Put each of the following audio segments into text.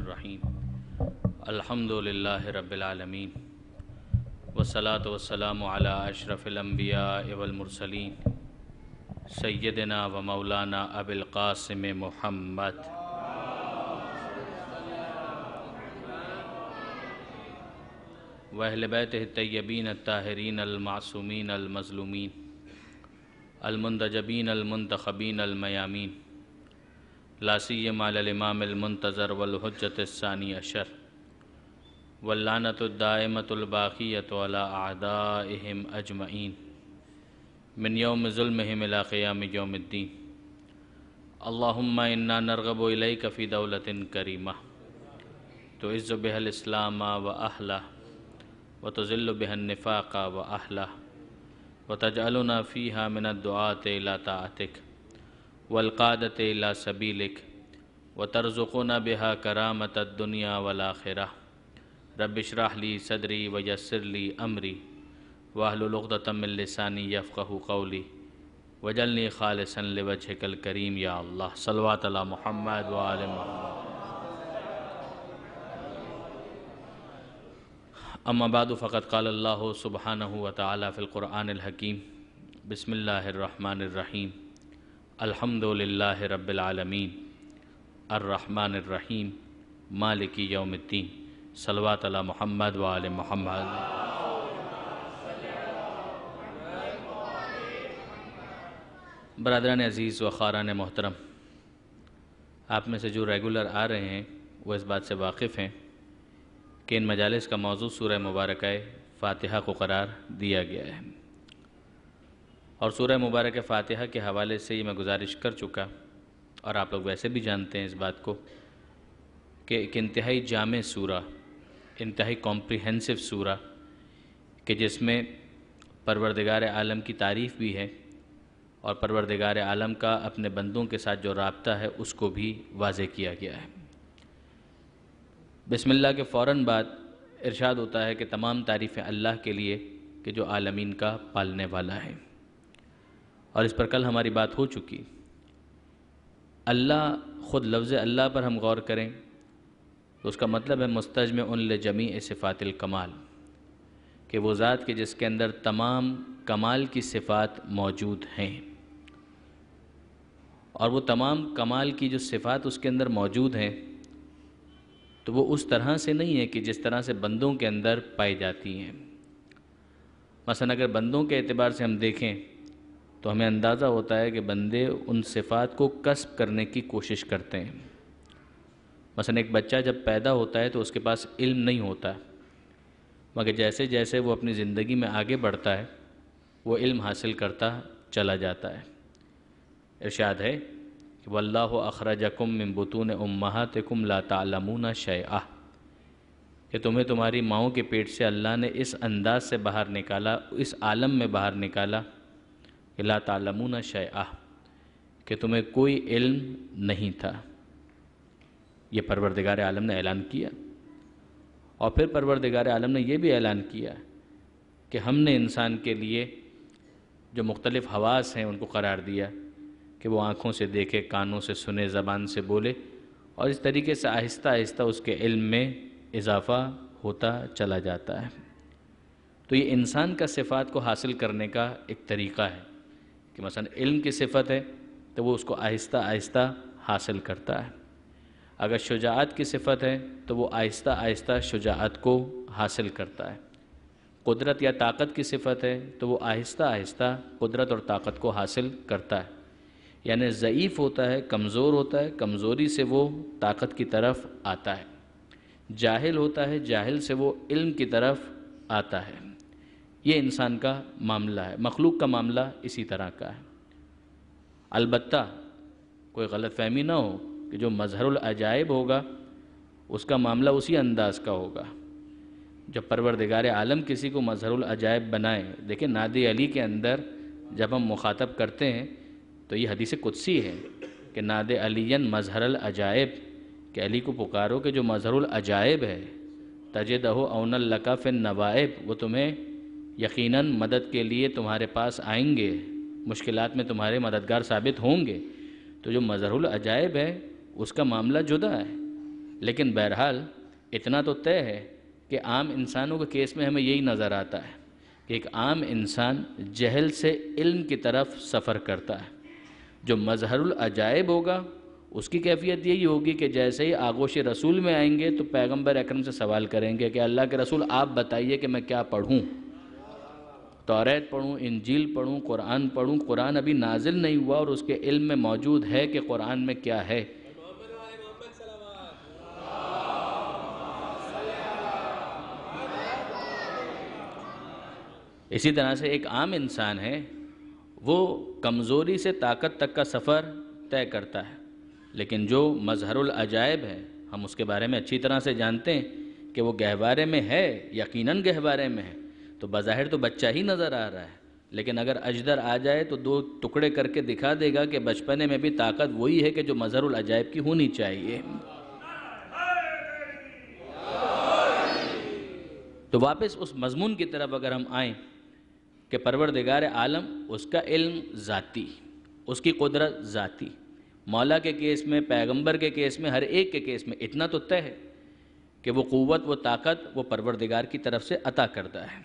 الرحیم الحمد للہ رب العالمین والصلاة والسلام علی اشرف الانبیاء والمرسلین سیدنا و مولانا ابی القاسم محمد و اہل بیتہ الطیبین الطاہرین المعصومین المظلومین المندجبین المنتخبین المیامین لا سیما علی الامام المنتظر والحجۃ الثانی عشر واللعنۃ الدائمۃ الباقیۃ علی اعدائہم اجمعین من یوم ظلمہم الی قیام یوم الدین اللہم انا نرغب الیک فی دولۃ کریمہ تعز بها الاسلام و اہلہ وتذل بها النفاق و اہلہ وتجعلنا فیہا من الدعاة الی طاعتک والقادة إلى سبيلك وترزقنا بها كرامة الدنيا والآخرة رب اشرح لي صدري ويسر لي أمري واحلل عقدة من لساني يفقهوا قولي واجعلني خالصا لوجهك الكريم يا الله صلوات على محمد وآل محمد أما بعد فقد قال الله سبحانه وتعالى في القرآن الحكيم بسم الله الرحمن الرحيم الحمد للہ رب العالمین الرحمن الرحیم مالک یوم الدین صلوات علی محمد و آل محمد۔ برادران عزیز و خاران محترم، آپ میں سے جو ریگولر آ رہے ہیں وہ اس بات سے واقف ہیں کہ ان مجالس کا موضوع سورہ مبارکہ فاتحہ کو قرار دیا گیا ہے، اور سورہ مبارکہ فاتحہ کے حوالے سے یہ میں گزارش کر چکا، اور آپ لوگ ویسے بھی جانتے ہیں اس بات کو کہ ایک انتہائی جامع سورہ، انتہائی کمپریہنسو سورہ کہ جس میں پروردگار عالم کی تعریف بھی ہے اور پروردگار عالم کا اپنے بندوں کے ساتھ جو رابطہ ہے اس کو بھی واضح کیا گیا ہے۔ بسم اللہ کے فوراً بعد ارشاد ہوتا ہے کہ تمام تعریفیں اللہ کے لیے کہ جو عالمین کا پالنے والا ہے، اور اس پر کل ہماری بات ہو چکی۔ اللہ، خود لفظ اللہ پر ہم غور کریں تو اس کا مطلب ہے مستجمع لجمیع صفات الکمال، کہ وہ ذات کے جس کے اندر تمام کمال کی صفات موجود ہیں، اور وہ تمام کمال کی جو صفات اس کے اندر موجود ہیں تو وہ اس طرح سے نہیں ہے کہ جس طرح سے بندوں کے اندر پائی جاتی ہیں۔ مثلا اگر بندوں کے اعتبار سے ہم دیکھیں تو ہمیں اندازہ ہوتا ہے کہ بندے ان صفات کو کسب کرنے کی کوشش کرتے ہیں۔ مثلا ایک بچہ جب پیدا ہوتا ہے تو اس کے پاس علم نہیں ہوتا، مگر جیسے جیسے وہ اپنی زندگی میں آگے بڑھتا ہے وہ علم حاصل کرتا چلا جاتا ہے۔ ارشاد ہے کہ وَاللَّهُ أَخْرَجَكُم مِّن بُطُونِ أُمَّهَاتِكُمْ لَا تَعْلَمُونَ شَيْئًا، کہ تمہیں تمہاری ماؤں کے پیٹ سے اللہ نے اس انداز سے باہر نکالا، اس عالم میں باہر نکالا کہ لا تعلمون شیئا، کہ تمہیں کوئی علم نہیں تھا۔ یہ پروردگار عالم نے اعلان کیا، اور پھر پروردگار عالم نے یہ بھی اعلان کیا کہ ہم نے انسان کے لیے جو مختلف حواس ہیں ان کو قرار دیا کہ وہ آنکھوں سے دیکھے، کانوں سے سنے، زبان سے بولے، اور اس طریقے سے آہستہ آہستہ اس کے علم میں اضافہ ہوتا چلا جاتا ہے۔ تو یہ انسان کا صفات کو حاصل کرنے کا ایک طریقہ ہے کہ مثلا علم کی صفت ہے تو وہ اس کو آہستہ آہستہ حاصل کرتا ہے، اگر شجاعت کی صفت ہے تو وہ آہستہ آہستہ شجاعت کو حاصل کرتا ہے، قدرت یا طاقت کی صفت ہے تو وہ آہستہ آہستہ قدرت اور طاقت کو حاصل کرتا ہے، یعنی ضعیف ہوتا ہے، کمزور ہوتا ہے، کمزوری سے وہ طاقت کی طرف آتا ہے، جاہل ہوتا ہے، جاہل سے وہ علم کی طرف آتا ہے۔ یہ انسان کا معاملہ ہے، مخلوق کا معاملہ اسی طرح کا ہے۔ البتہ کوئی غلط فہمی نہ ہو کہ جو مظہر العجائب ہوگا اس کا معاملہ اسی انداز کا ہوگا۔ جب پروردگار عالم کسی کو مظہر العجائب بنائے، دیکھیں نعت علی کے اندر جب ہم مخاطب کرتے ہیں تو یہ حدیث قدسی ہے کہ نعت علی مظہر العجائب، کہ علی کو پکارو کہ جو مظہر العجائب ہے، تجدہ اون لک فی النوائب، وہ تمہیں یقیناً مدد کے لیے تمہارے پاس آئیں گے، مشکلات میں تمہارے مددگار ثابت ہوں گے۔ تو جو مظہر العجائب ہے اس کا معاملہ جدا ہے، لیکن بہرحال اتنا تو طے ہے کہ عام انسانوں کے کیس میں ہمیں یہی نظر آتا ہے کہ ایک عام انسان جہل سے علم کی طرف سفر کرتا ہے۔ جو مظہر العجائب ہوگا اس کی کیفیت یہی ہوگی کہ جیسے ہی آغوش رسول میں آئیں گے تو پیغمبر اکرم سے سوال کریں گے کہ اللہ کے رسول آپ بتائیے کہ میں کیا پڑھوں، توریت پڑھوں، انجیل پڑھوں، قرآن پڑھوں؟ قرآن ابھی نازل نہیں ہوا اور اس کے علم میں موجود ہے کہ قرآن میں کیا ہے۔ اسی طرح سے ایک عام انسان ہے، وہ کمزوری سے طاقت تک کا سفر طے کرتا ہے، لیکن جو مظہر العجائب ہے ہم اس کے بارے میں اچھی طرح سے جانتے ہیں کہ وہ گہوارے میں ہے، یقیناً گہوارے میں ہے، تو بظاہر تو بچہ ہی نظر آ رہا ہے، لیکن اگر اجدر آ جائے تو دو ٹکڑے کر کے دکھا دے گا کہ بچپنے میں بھی طاقت وہی ہے کہ جو مظہر العجائب کی ہونی چاہیے۔ تو واپس اس مضمون کی طرف اگر ہم آئیں کہ پروردگار عالم اس کا علم ذاتی، اس کی قدرت ذاتی، مولا کے کیس میں، پیغمبر کے کیس میں، ہر ایک کے کیس میں اتنا تو طے ہے کہ وہ قوت، وہ طاقت وہ پروردگار کی طرف سے عطا کرتا ہے،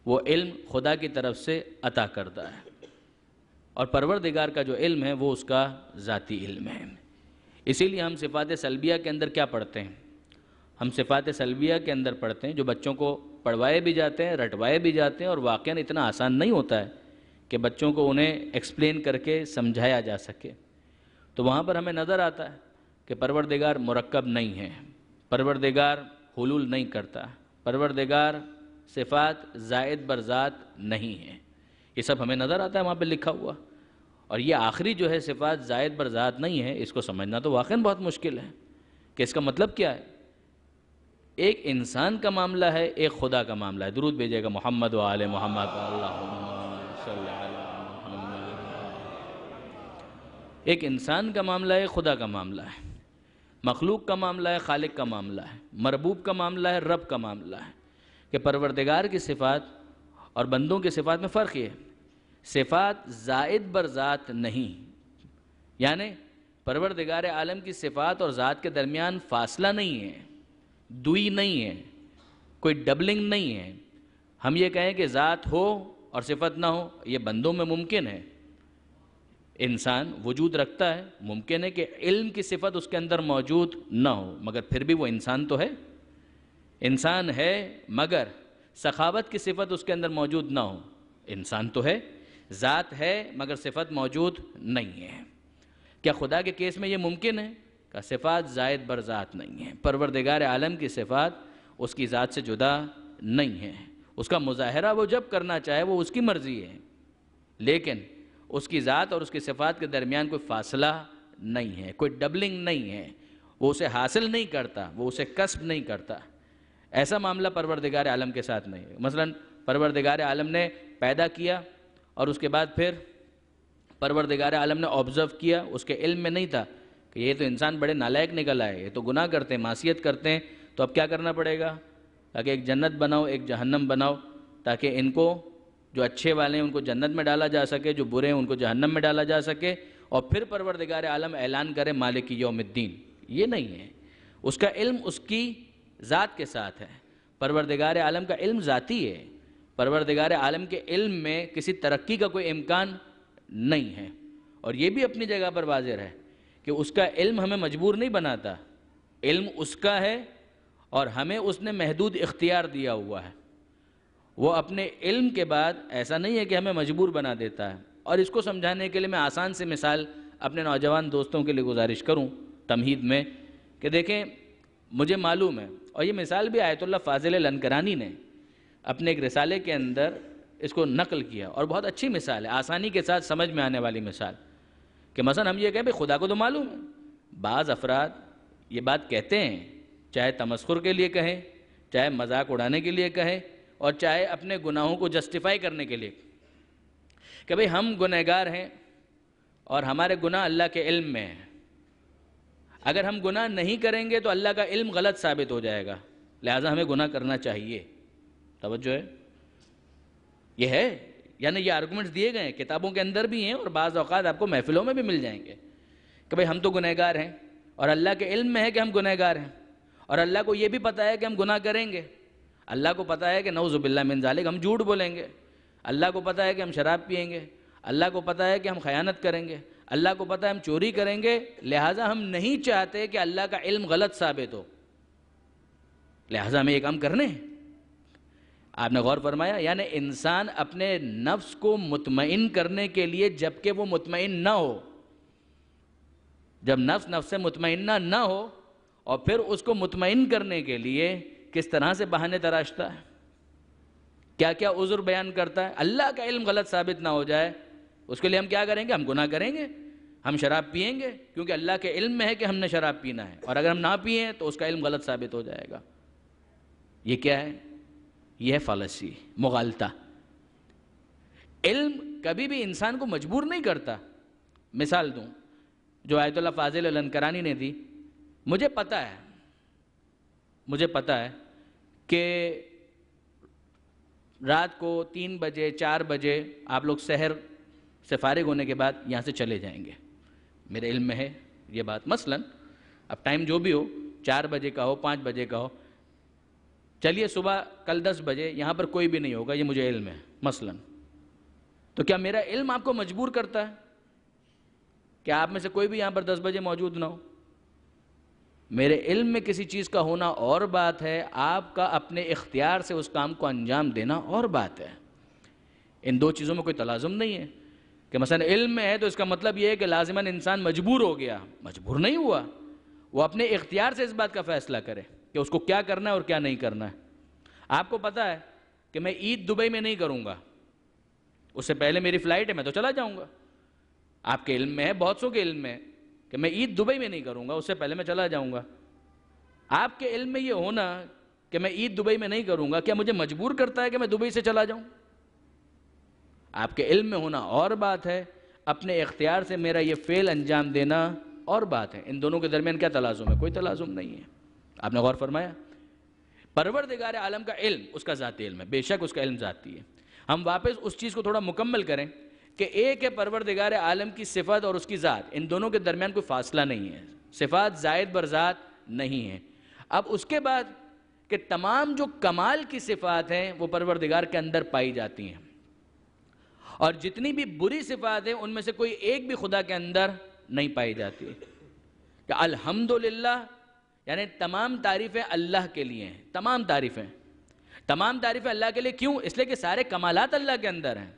وہ علم خدا کی طرف سے عطا کرتا ہے، اور پروردگار کا جو علم ہے وہ اس کا ذاتی علم ہے۔ اسی لیے ہم صفات سلبیہ کے اندر کیا پڑھتے ہیں؟ ہم صفات سلبیہ کے اندر پڑھتے ہیں جو بچوں کو پڑھوائے بھی جاتے ہیں، رٹوائے بھی جاتے ہیں، اور واقعاً اتنا آسان نہیں ہوتا ہے کہ بچوں کو انہیں ایکسپلین کر کے سمجھایا جا سکے۔ تو وہاں پر ہمیں نظر آتا ہے کہ پروردگار مرکب نہیں ہے، پروردگار حلول نہیں کرتا، پروردگار صفات زائد بر ذات نہیں ہے، یہ سب ہمیں نظر آتا ہے وہاں پہ لکھا ہوا۔ اور یہ آخری جو ہے صفات زائد بر ذات نہیں ہے، اس کو سمجھنا تو واقعاً بہت مشکل ہے کہ اس کا مطلب کیا ہے۔ ایک انسان کا معاملہ ہے، ایک خدا کا معاملہ ہے۔ درود بھیجے گا محمد و آل محمد، اللہم صلی علی محمد۔ ایک انسان کا معاملہ ہے، خدا کا معاملہ ہے، مخلوق کا معاملہ ہے، خالق کا معاملہ ہے، مربوب کا معاملہ ہے، رب کا معاملہ ہے۔ کہ پروردگار کی صفات اور بندوں کی صفات میں فرق یہ ہے، صفات زائد بر ذات نہیں، یعنی پروردگار عالم کی صفات اور ذات کے درمیان فاصلہ نہیں ہے، دوئی نہیں ہے، کوئی ڈبلنگ نہیں ہے۔ ہم یہ کہیں کہ ذات ہو اور صفت نہ ہو، یہ بندوں میں ممکن ہے۔ انسان وجود رکھتا ہے، ممکن ہے کہ علم کی صفت اس کے اندر موجود نہ ہو، مگر پھر بھی وہ انسان تو ہے۔ انسان ہے مگر سخاوت کی صفت اس کے اندر موجود نہ ہو، انسان تو ہے۔ ذات ہے مگر صفت موجود نہیں ہے۔ کیا خدا کے کیس میں یہ ممکن ہے کہ صفات زائد بر ذات نہیں ہیں؟ پروردگار عالم کی صفات اس کی ذات سے جدا نہیں ہیں، اس کا مظاہرہ وہ جب کرنا چاہے وہ اس کی مرضی ہے، لیکن اس کی ذات اور اس کی صفات کے درمیان کوئی فاصلہ نہیں ہے، کوئی ڈبلنگ نہیں ہے، وہ اسے حاصل نہیں کرتا، وہ اسے کسب نہیں کرتا۔ ایسا معاملہ پروردگار عالم کے ساتھ نہیں ہے۔ مثلا پروردگار عالم نے پیدا کیا اور اس کے بعد پھر پروردگار عالم نے آبزرو کیا، اس کے علم میں نہیں تھا کہ یہ تو انسان بڑے نالائق نکل آئے، یہ تو گناہ کرتے ہیں، معصیت کرتے ہیں، تو اب کیا کرنا پڑے گا؟ تاکہ ایک جنت بناؤ، ایک جہنم بناؤ، تاکہ ان کو جو اچھے والے ہیں ان کو جنت میں ڈالا جا سکے، جو برے ہیں ان کو جہنم میں ڈالا جا سکے، اور پھر پروردگار عالم اعلان کرے مالک یوم الدین۔ یہ نہیں ہے، اس کا علم اس کی ذات کے ساتھ ہے۔ پروردگار عالم کا علم ذاتی ہے، پروردگار عالم کے علم میں کسی ترقی کا کوئی امکان نہیں ہے، اور یہ بھی اپنی جگہ پر واضح ہے کہ اس کا علم ہمیں مجبور نہیں بناتا، علم اس کا ہے اور ہمیں اس نے محدود اختیار دیا ہوا ہے۔ وہ اپنے علم کے بعد ایسا نہیں ہے کہ ہمیں مجبور بنا دیتا ہے۔ اور اس کو سمجھانے کے لیے میں آسان سے مثال اپنے نوجوان دوستوں کے لیے گزارش کروں تمہید میں کہ دیکھیں، مجھے معلوم ہے، اور یہ مثال بھی آیت اللہ فاضل لنکرانی نے اپنے ایک رسالے کے اندر اس کو نقل کیا، اور بہت اچھی مثال ہے، آسانی کے ساتھ سمجھ میں آنے والی مثال، کہ مثلا ہم یہ کہیں بھئی خدا کو تو معلوم ہے۔ بعض افراد یہ بات کہتے ہیں، چاہے تمسخر کے لیے کہیں، چاہے مذاق اڑانے کے لیے کہیں، اور چاہے اپنے گناہوں کو جسٹیفائی کرنے کے لیے، کہ بھئی ہم گنہگار ہیں اور ہمارے گناہ اللہ کے علم میں ہیں، اگر ہم گناہ نہیں کریں گے تو اللہ کا علم غلط ثابت ہو جائے گا، لہٰذا ہمیں گناہ کرنا چاہیے۔ توجہ ہے، یہ ہے، یعنی یہ آرگومنٹس دیے گئے ہیں، کتابوں کے اندر بھی ہیں، اور بعض اوقات آپ کو محفلوں میں بھی مل جائیں گے کہ بھئی ہم تو گنہگار ہیں اور اللہ کے علم میں ہے کہ ہم گنہگار ہیں، اور اللہ کو یہ بھی پتہ ہے کہ ہم گناہ کریں گے، اللہ کو پتہ ہے کہ نعوذ باللہ من ذالک ہم جھوٹ بولیں گے، اللہ کو پتہ ہے کہ ہم شراب پئیں گے، اللہ کو پتہ ہے کہ ہم خیانت کریں گے، اللہ کو پتہ ہے ہم چوری کریں گے، لہٰذا ہم نہیں چاہتے کہ اللہ کا علم غلط ثابت ہو، لہٰذا ہمیں یہ کام کرنے ہیں۔ آپ نے غور فرمایا، یعنی انسان اپنے نفس کو مطمئن کرنے کے لیے جبکہ وہ مطمئن نہ ہو، جب نفس سے مطمئنہ نہ ہو اور پھر اس کو مطمئن کرنے کے لیے کس طرح سے بہانے تراشتا ہے، کیا کیا عذر بیان کرتا ہے۔ اللہ کا علم غلط ثابت نہ ہو جائے اس کے لیے ہم کیا کریں گے؟ ہم گناہ کریں گے، ہم شراب پئیں گے، کیونکہ اللہ کے علم میں ہے کہ ہم نے شراب پینا ہے، اور اگر ہم نہ پئیں تو اس کا علم غلط ثابت ہو جائے گا۔ یہ کیا ہے؟ یہ ہے فالسی، مغالطہ۔ علم کبھی بھی انسان کو مجبور نہیں کرتا۔ مثال دوں جو آیت اللہ فاضل الانکرانی نے دی، مجھے پتہ ہے کہ رات کو 3 بجے 4 بجے آپ لوگ سحر سے فارغ ہونے کے بعد یہاں سے چلے جائیں گے، میرے علم میں ہے یہ بات۔ مثلا اب ٹائم جو بھی ہو، 4 بجے کا ہو، 5 بجے کا ہو، چلیے صبح کل 10 بجے یہاں پر کوئی بھی نہیں ہوگا، یہ مجھے علم ہے مثلا۔ تو کیا میرا علم آپ کو مجبور کرتا ہے کہ آپ میں سے کوئی بھی یہاں پر 10 بجے موجود نہ ہو؟ میرے علم میں کسی چیز کا ہونا اور بات ہے، آپ کا اپنے اختیار سے اس کام کو انجام دینا اور بات ہے۔ ان دو چیزوں میں کوئی تلازم نہیں ہے کہ مثلا علم میں ہے تو اس کا مطلب یہ ہے کہ لازماً انسان مجبور ہو گیا، مجبور نہیں ہوا، وہ اپنے اختیار سے اس بات کا فیصلہ کرے کہ اس کو کیا کرنا ہے اور کیا نہیں کرنا ہے۔ آپ کو پتہ ہے کہ میں عید دبئی میں نہیں کروں گا، اس سے پہلے میری فلائٹ ہے، میں تو چلا جاؤں گا۔ آپ کے علم میں ہے، بہت سو کے علم میں ہے کہ میں عید دبئی میں نہیں کروں گا، اس سے پہلے میں چلا جاؤں گا۔ آپ کے علم میں یہ ہونا کہ میں عید دبئی میں نہیں کروں گا، کیا مجھے مجبور کرتا ہے کہ میں دبئی سے چلا جاؤں؟ آپ کے علم میں ہونا اور بات ہے، اپنے اختیار سے میرا یہ فعل انجام دینا اور بات ہے۔ ان دونوں کے درمیان کیا تلازم ہے؟ کوئی تلازم نہیں ہے۔ آپ نے غور فرمایا؟ پروردگار عالم کا علم اس کا ذاتی علم ہے، بے شک اس کا علم ذاتی ہے۔ ہم واپس اس چیز کو تھوڑا مکمل کریں کہ ایک ہے پروردگار عالم کی صفت اور اس کی ذات، ان دونوں کے درمیان کوئی فاصلہ نہیں ہے، صفات زائد بر ذات نہیں ہے۔ اب اس کے بعد کہ تمام جو کمال کی صفات ہیں وہ پروردگار کے اندر پائی جاتی ہیں، اور جتنی بھی بری صفات ہیں ان میں سے کوئی ایک بھی خدا کے اندر نہیں پائی جاتی۔ کہ الحمدللہ یعنی تمام تعریفیں اللہ کے لیے ہیں، تمام تعریفیں اللہ کے لیے۔ کیوں؟ اس لیے کہ سارے کمالات اللہ کے اندر ہیں،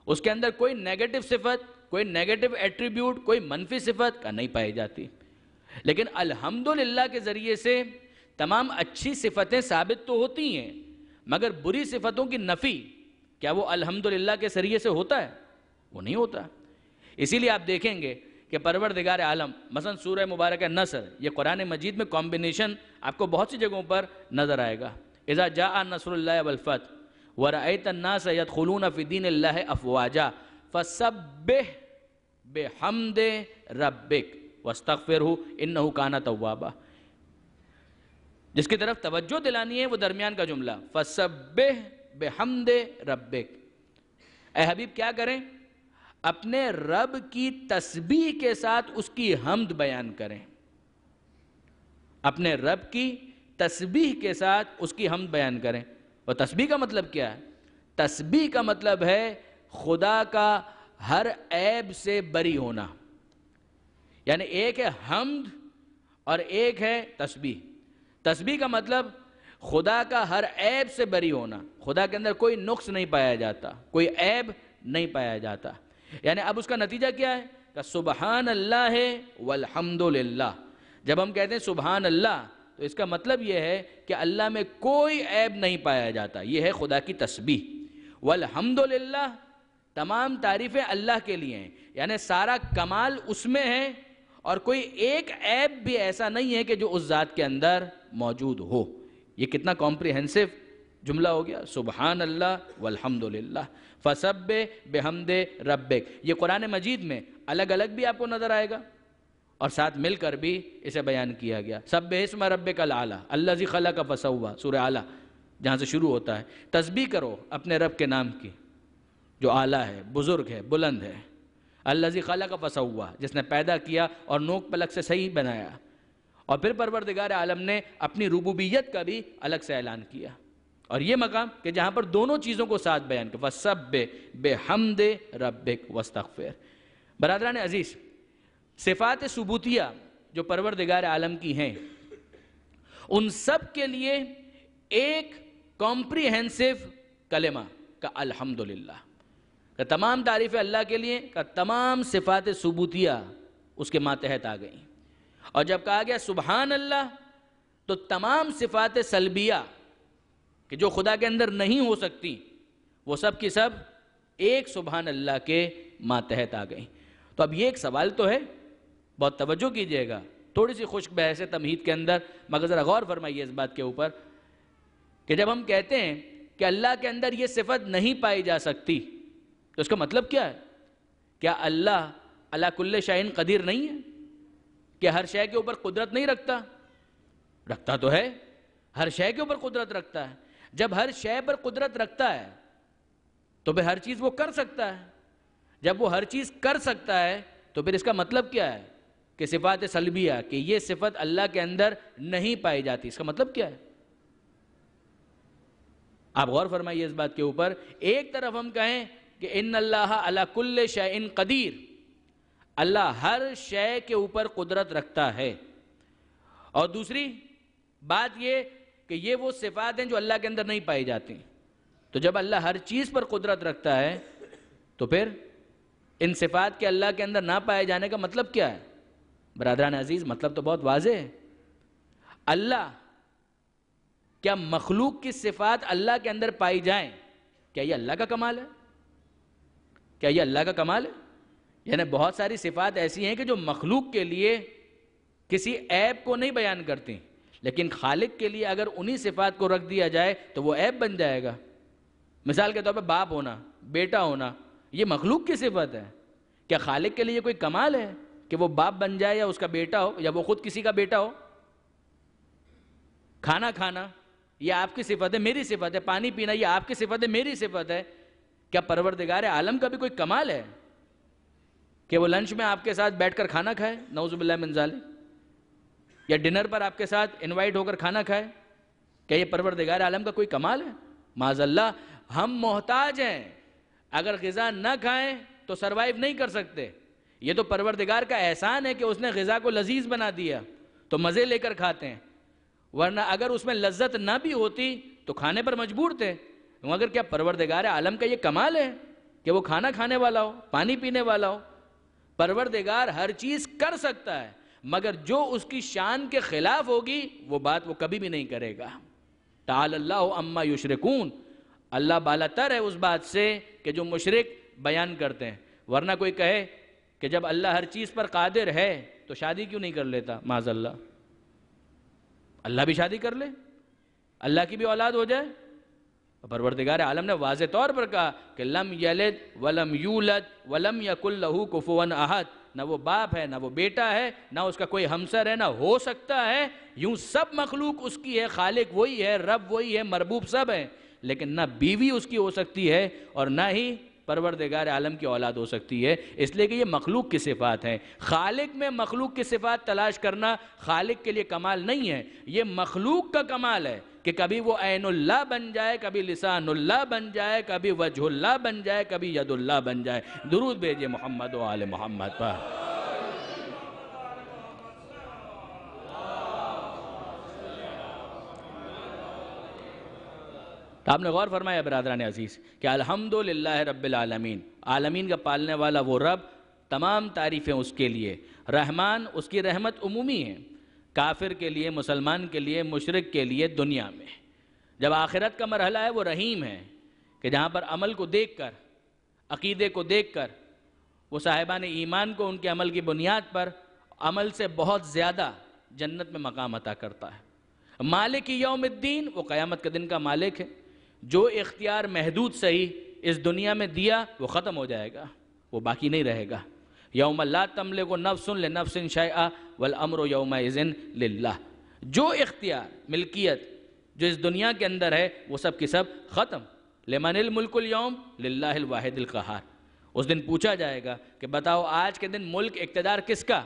اس کے اندر کوئی نیگیٹو صفت، کوئی نیگیٹو ایٹریبیوٹ، کوئی منفی صفت کا نہیں پائی جاتی۔ لیکن الحمدللہ کے ذریعے سے تمام اچھی صفتیں ثابت تو ہوتی ہیں، مگر بری صفتوں کی نفی کیا وہ الحمدللہ کے ذریعے سے ہوتا ہے؟ وہ نہیں ہوتا۔ اسی لیے آپ دیکھیں گے کہ پروردگار عالم مثلا سورہ مبارکہ نصر، یہ قرآن مجید میں کمبینیشن آپ کو بہت سی جگہوں پر نظر آئے گا۔ اذا جاء نصر اللہ والفتح وَرَأَيْتَ النَّاسَ يَدْخُلُونَ فِي دِينِ اللَّهِ أَفْوَاجًا فَسَبِّحْ بِحَمْدِ رَبِّكَ وَاسْتَغْفِرْهُ إِنَّهُ كَانَ تَوَّابًا۔ جس کی طرف توجہ دلانی ہے وہ درمیان کا جملہ فَسَبِّحْ بِحَمْدِ رَبِّكَ۔ اے حبیب کیا کریں؟ اپنے رب کی تسبیح کے ساتھ اس کی حمد بیان کریں، اپنے رب کی تسبیح کے ساتھ اس کی حمد بیان کریں۔ اور تسبیح کا مطلب کیا ہے؟ تسبیح کا مطلب ہے خدا کا ہر عیب سے بری ہونا، یعنی ایک ہے حمد اور ایک ہے تسبیح۔ تسبیح کا مطلب خدا کا ہر عیب سے بری ہونا، خدا کے اندر کوئی نقص نہیں پایا جاتا، کوئی عیب نہیں پایا جاتا۔ یعنی اب اس کا نتیجہ کیا ہے کہ سبحان اللہ والحمدللہ۔ جب ہم کہتے ہیں سبحان اللہ تو اس کا مطلب یہ ہے کہ اللہ میں کوئی عیب نہیں پایا جاتا، یہ ہے خدا کی تسبیح۔ والحمدللہ تمام تعریفیں اللہ کے لیے ہیں، یعنی سارا کمال اس میں ہے اور کوئی ایک عیب بھی ایسا نہیں ہے کہ جو اس ذات کے اندر موجود ہو۔ یہ کتنا کمپریہنسو جملہ ہو گیا، سبحان اللہ والحمدللہ فسبح بحمد ربک۔ یہ قرآن مجید میں الگ الگ بھی آپ کو نظر آئے گا اور ساتھ مل کر بھی اسے بیان کیا گیا۔ سبح اسم ربک الاعلی الذی خلق فسوی، سورہ اعلیٰ جہاں سے شروع ہوتا ہے۔ تسبیح کرو اپنے رب کے نام کی جو اعلیٰ ہے، بزرگ ہے، بلند ہے۔ الذی خلق فسوی، جس نے پیدا کیا اور نوک پلک سے صحیح بنایا۔ اور پھر پروردگار عالم نے اپنی ربوبیت کا بھی الگ سے اعلان کیا، اور یہ مقام کہ جہاں پر دونوں چیزوں کو ساتھ بیان کیا، فَسَبِّحْ بِحَمْدِ رَبِّكَ وَاسْتَغْفِرْ۔ برادران عزیز، صفات ثبوتیہ جو پروردگار عالم کی ہیں، ان سب کے لیے ایک کمپریہنسو کلمہ کا الحمدللہ، کہ تمام تعریفیں اللہ کے لیے، کہ تمام صفات ثبوتیہ اس کے ماتحت آ گئیں۔ اور جب کہا گیا سبحان اللہ، تو تمام صفات سلبیہ کہ جو خدا کے اندر نہیں ہو سکتی، وہ سب کی سب ایک سبحان اللہ کے ماتحت آ گئیں۔ تو اب یہ ایک سوال تو ہے، بہت توجہ کیجئے گا، تھوڑی سی خشک بحث تمہید کے اندر، مگر ذرا غور فرمائیے اس بات کے اوپر کہ جب ہم کہتے ہیں کہ اللہ کے اندر یہ صفت نہیں پائی جا سکتی، تو اس کا مطلب کیا ہے؟ کیا اللہ علی کل شیء قدیر نہیں ہے؟ کہ ہر شے کے اوپر قدرت نہیں رکھتا؟ رکھتا تو ہے، ہر شے کے اوپر قدرت رکھتا ہے۔ جب ہر شے پر قدرت رکھتا ہے تو پھر ہر چیز وہ کر سکتا ہے۔ جب وہ ہر چیز کر سکتا ہے تو پھر اس کا مطلب کیا ہے؟ کہ صفات سلبیہ، کہ یہ صفت اللہ کے اندر نہیں پائی جاتی، اس کا مطلب کیا ہے؟ آپ غور فرمائیے اس بات کے اوپر۔ ایک طرف ہم کہیں کہ ان اللہ علی کل شیء قدیر، اللہ ہر شے کے اوپر قدرت رکھتا ہے، اور دوسری بات یہ کہ یہ وہ صفات ہیں جو اللہ کے اندر نہیں پائی جاتی۔ تو جب اللہ ہر چیز پر قدرت رکھتا ہے تو پھر ان صفات کے اللہ کے اندر نہ پائے جانے کا مطلب کیا ہے؟ برادران عزیز، مطلب تو بہت واضح ہے۔ اللہ، کیا مخلوق کی صفات اللہ کے اندر پائی جائیں، کیا یہ اللہ کا کمال ہے؟ کیا یہ اللہ کا کمال ہے؟ یعنی بہت ساری صفات ایسی ہیں کہ جو مخلوق کے لیے کسی عیب کو نہیں بیان کرتی، لیکن خالق کے لیے اگر انہی صفات کو رکھ دیا جائے تو وہ عیب بن جائے گا۔ مثال کے طور پہ باپ ہونا، بیٹا ہونا، یہ مخلوق کی صفت ہے۔ کیا خالق کے لیے کوئی کمال ہے کہ وہ باپ بن جائے یا اس کا بیٹا ہو، یا وہ خود کسی کا بیٹا ہو؟ کھانا کھانا یہ آپ کی صفت ہے، میری صفت ہے۔ پانی پینا یہ آپ کی صفت ہے، میری صفت ہے۔ کیا پروردگار عالم کا بھی کوئی کمال ہے کہ وہ لنچ میں آپ کے ساتھ بیٹھ کر کھانا کھائے؟ نعوذ باللہ من ذالک۔ یا ڈنر پر آپ کے ساتھ انوائٹ ہو کر کھانا کھائے؟ کیا یہ پروردگار عالم کا کوئی کمال ہے؟ معاذ اللہ، ہم محتاج ہیں، اگر غذا نہ کھائیں تو سروائیو نہیں کر سکتے۔ یہ تو پروردگار کا احسان ہے کہ اس نے غذا کو لذیذ بنا دیا تو مزے لے کر کھاتے ہیں، ورنہ اگر اس میں لذت نہ بھی ہوتی تو کھانے پر مجبور تھے۔ مگر کیا پروردگار عالم کا یہ کمال ہے کہ وہ کھانا کھانے والا ہو، پانی پینے والا ہو؟ پروردگار ہر چیز کر سکتا ہے، مگر جو اس کی شان کے خلاف ہوگی وہ بات وہ کبھی بھی نہیں کرے گا۔ تعالی اللہ عما یشرکون، اللہ بالا تر ہے اس بات سے کہ جو مشرک بیان کرتے ہیں۔ ورنہ کوئی کہے کہ جب اللہ ہر چیز پر قادر ہے تو شادی کیوں نہیں کر لیتا؟ معاذ اللہ، اللہ بھی شادی کر لے، اللہ کی بھی اولاد ہو جائے۔ پروردگار عالم نے واضح طور پر کہا کہ لم یلد ولم یولد ولم یکن لہ کفوا احد، نہ وہ باپ ہے، نہ وہ بیٹا ہے، نہ اس کا کوئی ہمسر ہے، نہ ہو سکتا ہے۔ یوں سب مخلوق اس کی ہے، خالق وہی ہے، رب وہی ہے، مربوب سب ہیں، لیکن نہ بیوی اس کی ہو سکتی ہے اور نہ ہی پروردگار عالم کی اولاد ہو سکتی ہے، اس لیے کہ یہ مخلوق کی صفات ہیں۔ خالق میں مخلوق کی صفات تلاش کرنا خالق کے لیے کمال نہیں ہے، یہ مخلوق کا کمال ہے کہ کبھی وہ عین اللہ بن جائے، کبھی لسان اللہ بن جائے، کبھی وجہ اللہ بن جائے، کبھی ید اللہ بن جائے۔ درود بھیجئے محمد و آل محمد پر۔ تو آپ نے غور فرمایا برادران عزیز کہ الحمدللہ رب العالمین، عالمین کا پالنے والا وہ رب، تمام تعریفیں اس کے لیے۔ رحمان، اس کی رحمت عمومی ہے، کافر کے لیے، مسلمان کے لیے، مشرک کے لیے، دنیا میں۔ جب آخرت کا مرحلہ ہے وہ رحیم ہے، کہ جہاں پر عمل کو دیکھ کر، عقیدے کو دیکھ کر، وہ صاحبان ایمان کو ان کے عمل کی بنیاد پر عمل سے بہت زیادہ جنت میں مقام عطا کرتا ہے۔ مالک یوم الدین، وہ قیامت کے دن کا مالک ہے۔ جو اختیار محدود صحیح اس دنیا میں دیا وہ ختم ہو جائے گا، وہ باقی نہیں رہے گا۔ یوم لا تملک نفس لنفس شیئا والامر یومئذ للہ، جو اختیار، ملکیت جو اس دنیا کے اندر ہے وہ سب کی سب ختم۔ لمن الملک اليوم للہ الواحد القہار۔ اس دن پوچھا جائے گا کہ بتاؤ آج کے دن ملک، اقتدار کس کا؟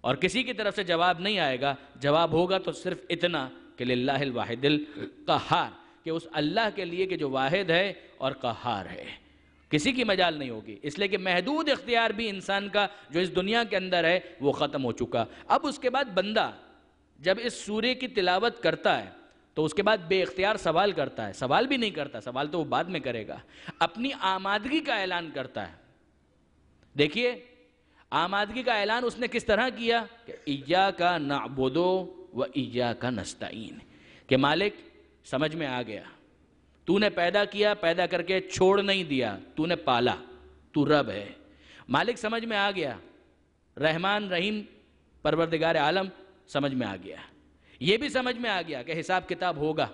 اور کسی کی طرف سے جواب نہیں آئے گا. جواب ہوگا تو صرف اتنا کہ للہ الواحد القہار، کہ اس اللہ کے لیے کہ جو واحد ہے اور قہار ہے. کسی کی مجال نہیں ہوگی، اس لیے کہ محدود اختیار بھی انسان کا جو اس دنیا کے اندر ہے وہ ختم ہو چکا. اب اس کے بعد بندہ جب اس سورے کی تلاوت کرتا ہے تو اس کے بعد بے اختیار سوال کرتا ہے. سوال بھی نہیں کرتا، سوال تو وہ بعد میں کرے گا. اپنی آمادگی کا اعلان کرتا ہے. دیکھیے آمادگی کا اعلان اس نے کس طرح کیا کہ ایاک نعبد و ایاک نستعین، کہ مالک سمجھ میں آ گیا، تو نے پیدا کیا، پیدا کر کے چھوڑ نہیں دیا، تو نے پالا، تو رب ہے. مالک سمجھ میں آ گیا، رحمان رحیم پروردگار عالم سمجھ میں آ گیا. یہ بھی سمجھ میں آ گیا کہ حساب کتاب ہوگا.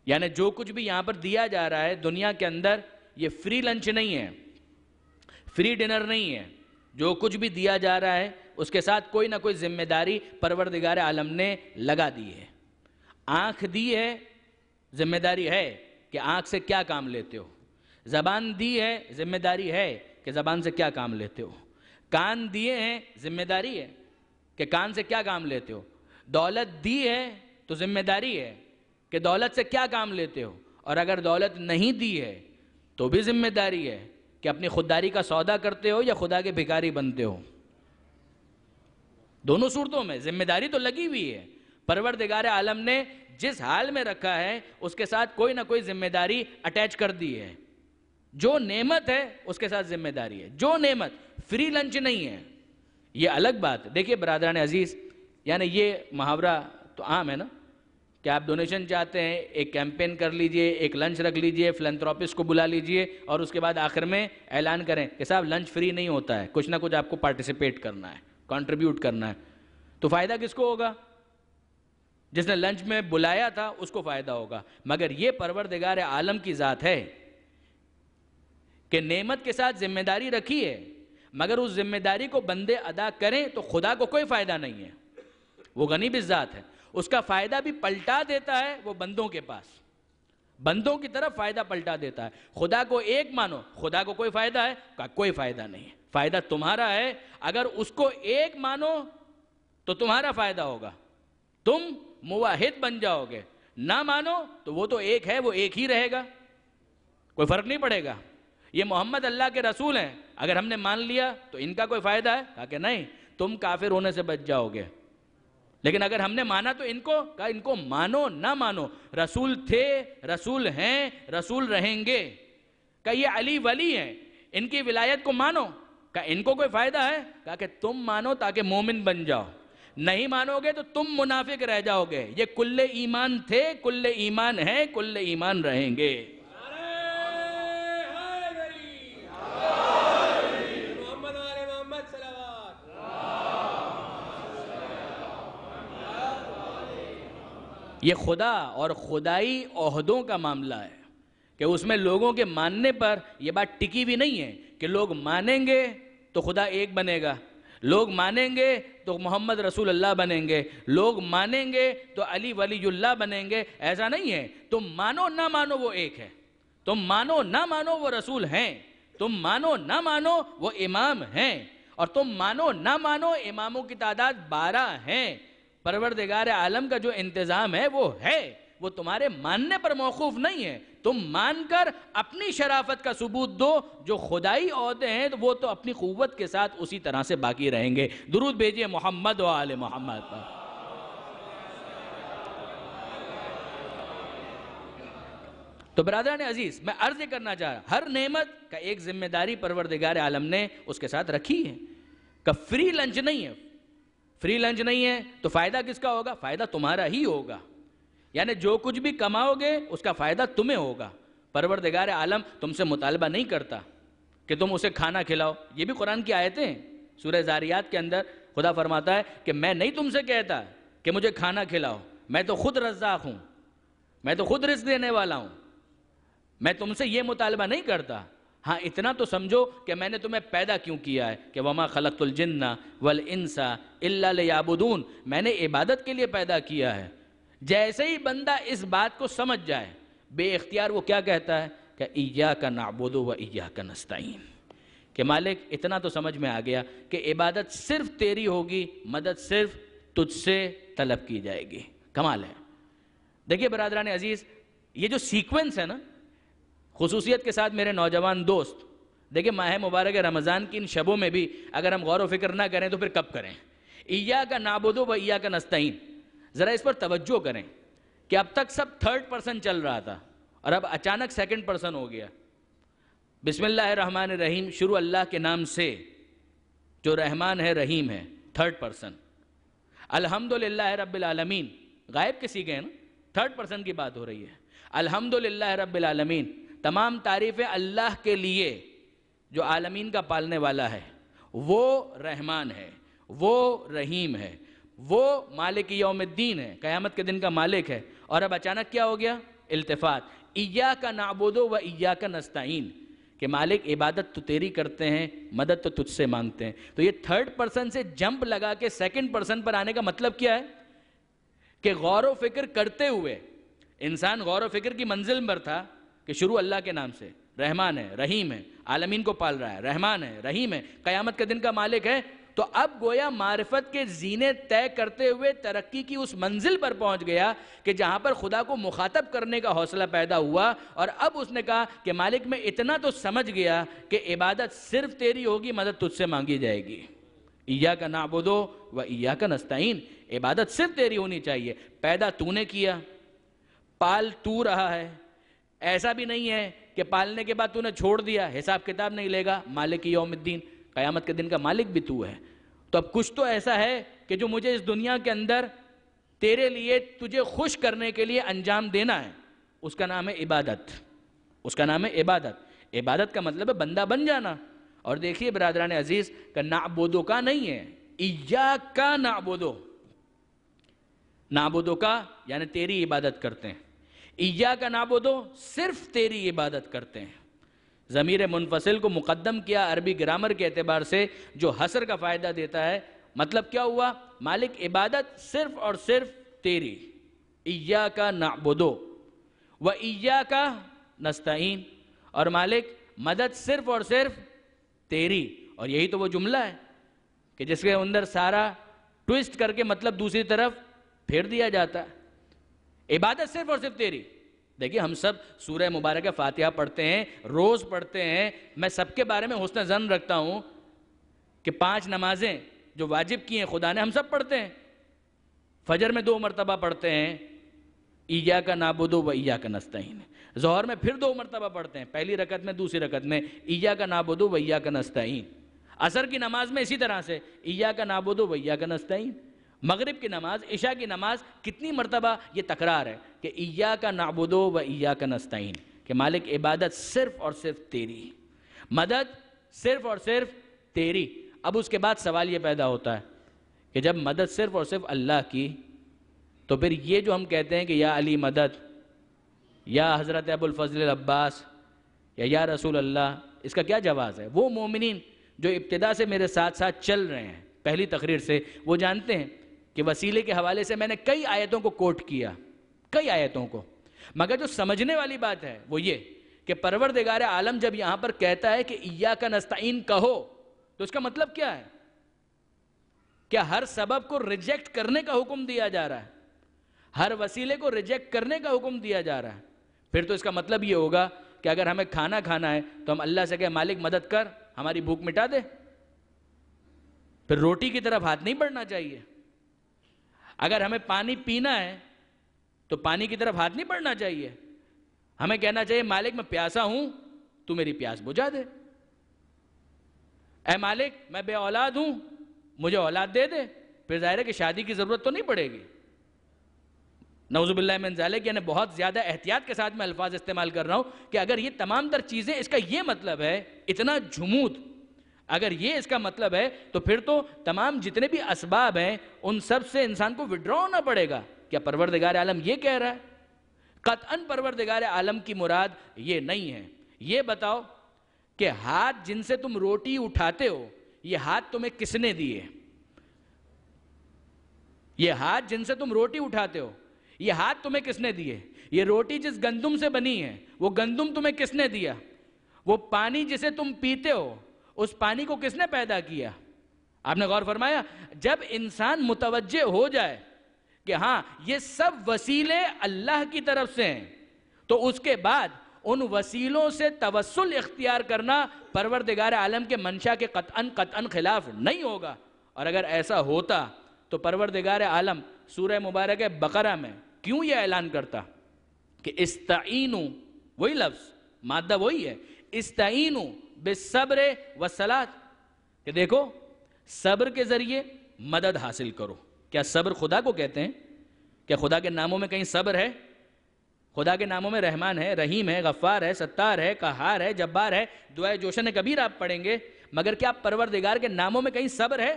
یعنی جو کچھ بھی یہاں پر دیا جا رہا ہے دنیا کے اندر یہ فری لنچ نہیں ہے، فری ڈنر نہیں ہے. جو کچھ بھی دیا جا رہا ہے اس کے ساتھ کوئی نہ کوئی ذمہ داری پروردگار عالم نے لگا دی ہے. آنکھ دی ہے، ذمہ داری ہے کہ آنکھ سے کیا کام لیتے ہو. زبان دی ہے، ذمہ داری ہے کہ زبان سے کیا کام لیتے ہو. کان دیے ہیں، ذمہ داری ہے کہ کان سے کیا کام لیتے ہو. دولت دی ہے تو ذمہ داری ہے کہ دولت سے کیا کام لیتے ہو. اور اگر دولت نہیں دی ہے تو بھی ذمہ داری ہے کہ اپنی خودداری کا سودا کرتے ہو یا خدا کے بھکاری بنتے ہو. دونوں صورتوں میں ذمہ داری تو لگی ہوئی ہے. پروردگار عالم نے جس حال میں رکھا ہے اس کے ساتھ کوئی نہ کوئی ذمہ داری اٹیچ کر دی ہے. جو نعمت ہے اس کے ساتھ ذمہ داری ہے. جو نعمت فری لنچ نہیں ہے یہ الگ بات. دیکھیے برادران عزیز، یعنی یہ محاورہ تو عام ہے نا کہ آپ ڈونیشن چاہتے ہیں، ایک کیمپین کر لیجئے، ایک لنچ رکھ لیجئے، فلنتھراپسٹ کو بلا لیجئے اور اس کے بعد آخر میں اعلان کریں کہ صاحب لنچ فری نہیں ہوتا ہے، کچھ نہ کچھ آپ کو پارٹیسپیٹ کرنا ہے، کنٹریبیوٹ کرنا ہے. تو فائدہ کس کو ہوگا؟ جس نے لنچ میں بلایا تھا اس کو فائدہ ہوگا. مگر یہ پروردگار عالم کی ذات ہے کہ نعمت کے ساتھ ذمہ داری رکھی ہے، مگر اس ذمہ داری کو بندے ادا کریں تو خدا کو کوئی فائدہ نہیں ہے. وہ غنی بالذات ہے، اس کا فائدہ بھی پلٹا دیتا ہے وہ بندوں کے پاس، بندوں کی طرف فائدہ پلٹا دیتا ہے. خدا کو ایک مانو، خدا کو کوئی فائدہ ہے؟ کوئی فائدہ نہیں. فائدہ تمہارا ہے. اگر اس کو ایک مانو تو تمہارا فائدہ ہوگا، تم موحد بن جاؤ گے. نہ مانو تو وہ تو ایک ہے، وہ ایک ہی رہے گا، کوئی فرق نہیں پڑے گا. یہ محمد اللہ کے رسول ہیں، اگر ہم نے مان لیا تو ان کا کوئی فائدہ ہے؟ کہا کہ نہیں، تم کافر ہونے سے بچ جاؤ گے. لیکن اگر ہم نے مانا تو ان کو مانو نہ مانو، رسول تھے، رسول ہیں، رسول رہیں گے. کہ یہ علی ولی ہیں، ان کی ولایت کو مانو. کہ ان کو کوئی فائدہ ہے؟ کہا کہ تم مانو تاکہ مومن بن جاؤ. نہیں مانو گے تو تم منافق رہ جاؤ گے. یہ کل ایمان تھے، کل ایمان ہیں، کل ایمان رہیں گے. یہ خدا اور خدائی عہدوں کا معاملہ ہے کہ اس میں لوگوں کے ماننے پر یہ بات ٹکی بھی نہیں ہے کہ لوگ مانیں گے تو خدا ایک بنے گا، لوگ مانیں گے تو محمد رسول اللہ بنیں گے، لوگ مانیں گے تو علی ولی اللہ بنیں گے. ایسا نہیں ہے. تم مانو نہ مانو وہ ایک ہے، تم مانو نہ مانو وہ رسول ہیں، تم مانو نہ مانو وہ امام ہیں، اور تم مانو نہ مانو اماموں کی تعداد 12 ہیں. پروردگار عالم کا جو انتظام ہے وہ ہے، وہ تمہارے ماننے پر موقوف نہیں ہے. تم مان کر اپنی شرافت کا ثبوت دو. جو خدائی عہدے ہیں وہ تو اپنی قوت کے ساتھ اسی طرح سے باقی رہیں گے. درود بھیجئے محمد و آل محمد پر. تو برادران عزیز، میں عرض کرنا چاہ رہا ہر نعمت کا ایک ذمہ داری پروردگار عالم نے اس کے ساتھ رکھی ہے کہ فری لنچ نہیں ہے. فری لنچ نہیں ہے تو فائدہ کس کا ہوگا؟ فائدہ تمہارا ہی ہوگا. یعنی جو کچھ بھی کماؤ گے اس کا فائدہ تمہیں ہوگا. پروردگار عالم تم سے مطالبہ نہیں کرتا کہ تم اسے کھانا کھلاؤ. یہ بھی قرآن کی آیتیں ہیں. سورہ زاریات کے اندر خدا فرماتا ہے کہ میں نہیں تم سے کہتا کہ مجھے کھانا کھلاؤ، میں تو خود رزاق ہوں، میں تو خود رزق دینے والا ہوں، میں تم سے یہ مطالبہ نہیں کرتا. ہاں اتنا تو سمجھو کہ میں نے تمہیں پیدا کیوں کیا ہے کہ وَمَا خَلَقْتُ الْجِنَّ وَالْإِنسَ إِلَّا لِيَعْبُدُونَ، میں نے عبادت کے لیے پیدا کیا ہے. جیسے ہی بندہ اس بات کو سمجھ جائے بے اختیار وہ کیا کہتا ہے کہ إِيَّاكَ نَعْبُدُ وَإِيَّاكَ نَسْتَعِينُ، کہ مالک اتنا تو سمجھ میں آ گیا کہ عبادت صرف تیری ہوگی، مدد صرف تجھ سے طلب کی جائے گی. کمال ہے. دیکھیے برادران عزیز، یہ جو سیکوینس ہے نا، خصوصیت کے ساتھ میرے نوجوان دوست، دیکھیں ماہ مبارک رمضان کی ان شبوں میں بھی اگر ہم غور و فکر نہ کریں تو پھر کب کریں؟ ایاک نعبد و ایاک نستعین، ذرا اس پر توجہ کریں کہ اب تک سب تھرڈ پرسن چل رہا تھا اور اب اچانک سیکنڈ پرسن ہو گیا. بسم اللہ الرحمن الرحیم، شروع اللہ کے نام سے جو رحمان ہے رحیم ہے، تھرڈ پرسن. الحمدللہ رب العالمین، غائب کے سیغے ہیں نا، تھرڈ پرسن کی بات ہو رہی ہے. الحمدللہ رب العالمین، تمام تعریفیں اللہ کے لیے جو عالمین کا پالنے والا ہے، وہ رحمان ہے، وہ رحیم ہے، وہ مالک یوم الدین ہے، قیامت کے دن کا مالک ہے. اور اب اچانک کیا ہو گیا؟ التفات. ایاک نعبد و ایاک نستعین، کہ مالک عبادت تو تیری کرتے ہیں، مدد تو تجھ سے مانگتے ہیں. تو یہ تھرڈ پرسن سے جمپ لگا کے سیکنڈ پرسن پر آنے کا مطلب کیا ہے؟ کہ غور و فکر کرتے ہوئے انسان غور و فکر کی منزل پر تھا کہ شروع اللہ کے نام سے، رحمان ہے رحیم ہے، عالمین کو پال رہا ہے، رحمان ہے رحیم ہے، قیامت کے دن کا مالک ہے. تو اب گویا معرفت کے زینے طے کرتے ہوئے ترقی کی اس منزل پر پہنچ گیا کہ جہاں پر خدا کو مخاطب کرنے کا حوصلہ پیدا ہوا. اور اب اس نے کہا کہ مالک میں اتنا تو سمجھ گیا کہ عبادت صرف تیری ہوگی، مدد تجھ سے مانگی جائے گی. ایاک نعبد و ایاک نستعین، عبادت صرف تیری ہونی چاہیے. پیدا تو نے کیا، پال تو رہا ہے، ایسا بھی نہیں ہے کہ پالنے کے بعد تو نے چھوڑ دیا، حساب کتاب نہیں لے گا. مالک یوم الدین، قیامت کے دن کا مالک بھی تو ہے. تو اب کچھ تو ایسا ہے کہ جو مجھے اس دنیا کے اندر تیرے لیے، تجھے خوش کرنے کے لیے انجام دینا ہے. اس کا نام ہے عبادت، اس کا نام ہے عبادت. عبادت کا مطلب ہے بندہ بن جانا. اور دیکھیے برادران عزیز، کہ نعبدو کا نہیں ہے، ایاک نعبدو. نعبدو کا یعنی تیری عبادت کرتے ہیں، ایاک نعبدو صرف تیری عبادت کرتے ہیں. ضمیر منفصل کو مقدم کیا عربی گرامر کے اعتبار سے، جو حصر کا فائدہ دیتا ہے. مطلب کیا ہوا؟ مالک عبادت صرف اور صرف تیری. ایاک نعبدو و ایاک نستعین، اور مالک مدد صرف اور صرف تیری. اور یہی تو وہ جملہ ہے کہ جس کے اندر سارا ٹویسٹ کر کے مطلب دوسری طرف پھیر دیا جاتا ہے. عبادت صرف اور صرف تیری. دیکھیے ہم سب سورہ مبارکہ فاتحہ پڑھتے ہیں، روز پڑھتے ہیں. میں سب کے بارے میں حسن ظن رکھتا ہوں کہ 5 نمازیں جو واجب کی ہیں خدا نے، ہم سب پڑھتے ہیں. فجر میں 2 مرتبہ پڑھتے ہیں ایاک نعبد و ایاک نستعین. ظہر میں پھر 2 مرتبہ پڑھتے ہیں، پہلی رکعت میں دوسری رکعت میں ایاک نعبد و ایاک نستعین. عصر کی نماز میں اسی طرح سے ایاک نعبد و ایاک نستعین. مغرب کی نماز، عشاء کی نماز، کتنی مرتبہ یہ تکرار ہے کہ ایاک نعبد و ایاک نستعین، کہ مالک عبادت صرف اور صرف تیری، مدد صرف اور صرف تیری. اب اس کے بعد سوال یہ پیدا ہوتا ہے کہ جب مدد صرف اور صرف اللہ کی، تو پھر یہ جو ہم کہتے ہیں کہ یا علی مدد، یا حضرت ابو الفضل العباس، یا رسول اللہ، اس کا کیا جواز ہے؟ وہ مومنین جو ابتدا سے میرے ساتھ ساتھ چل رہے ہیں پہلی تقریر سے، وہ جانتے ہیں کہ وسیلے کے حوالے سے میں نے کئی آیتوں کو کوٹ کیا، کئی آیتوں کو. مگر جو سمجھنے والی بات ہے وہ یہ کہ پروردگار عالم جب یہاں پر کہتا ہے کہ ایاک نستعین کہو، تو اس کا مطلب کیا ہے؟ کیا ہر سبب کو ریجیکٹ کرنے کا حکم دیا جا رہا ہے؟ ہر وسیلے کو ریجیکٹ کرنے کا حکم دیا جا رہا ہے؟ پھر تو اس کا مطلب یہ ہوگا کہ اگر ہمیں کھانا کھانا ہے تو ہم اللہ سے کہیں مالک مدد کر، ہماری بھوک مٹا دے. پھر روٹی کی طرف ہاتھ نہیں بڑھنا چاہیے. اگر ہمیں پانی پینا ہے تو پانی کی طرف ہاتھ نہیں بڑھنا چاہیے. ہمیں کہنا چاہیے مالک میں پیاسا ہوں، تو میری پیاس بجھا دے. اے مالک میں بے اولاد ہوں، مجھے اولاد دے دے. پھر ظاہر ہے کہ شادی کی ضرورت تو نہیں پڑے گی. نعوذ باللہ من ذالک، یعنی بہت زیادہ احتیاط کے ساتھ میں الفاظ استعمال کر رہا ہوں کہ اگر یہ تمام تر چیزیں، اس کا یہ مطلب ہے اتنا جمود، اگر یہ اس کا مطلب ہے تو پھر تو تمام جتنے بھی اسباب ہیں ان سب سے انسان کو وڈرا ہونا پڑے گا. کیا پروردگار عالم یہ کہہ رہا ہے؟ قطعاً پروردگار عالم کی مراد یہ نہیں ہے. یہ بتاؤ کہ ہاتھ جن سے تم روٹی اٹھاتے ہو، یہ ہاتھ تمہیں کس نے دیے؟ یہ ہاتھ جن سے تم روٹی اٹھاتے ہو، یہ ہاتھ تمہیں کس نے دیے؟ یہ روٹی جس گندم سے بنی ہے، وہ گندم تمہیں کس نے دیا؟ وہ پانی جسے تم پیتے ہو، اس پانی کو کس نے پیدا کیا؟ آپ نے غور فرمایا؟ جب انسان متوجہ ہو جائے کہ ہاں یہ سب وسیلے اللہ کی طرف سے ہیں، تو اس کے بعد ان وسیلوں سے توسل اختیار کرنا پروردگار عالم کے منشا کے قطعاً خلاف نہیں ہوگا۔ اور اگر ایسا ہوتا تو پروردگار عالم سورہ مبارکہ بقرہ میں کیوں یہ اعلان کرتا کہ استعینوا، وہی لفظ، مادہ وہی ہے، استعینوا بالصبر والصلاۃ، کہ دیکھو صبر کے ذریعے مدد حاصل کرو۔ کیا صبر خدا کو کہتے ہیں؟ کیا خدا کے ناموں میں کہیں صبر ہے؟ خدا کے ناموں میں رحمان ہے، رحیم ہے، غفار ہے، ستار ہے، قہار ہے، جبار ہے، دعائے جوشن کبیر آپ پڑھیں گے، مگر کیا پروردگار کے ناموں میں کہیں صبر ہے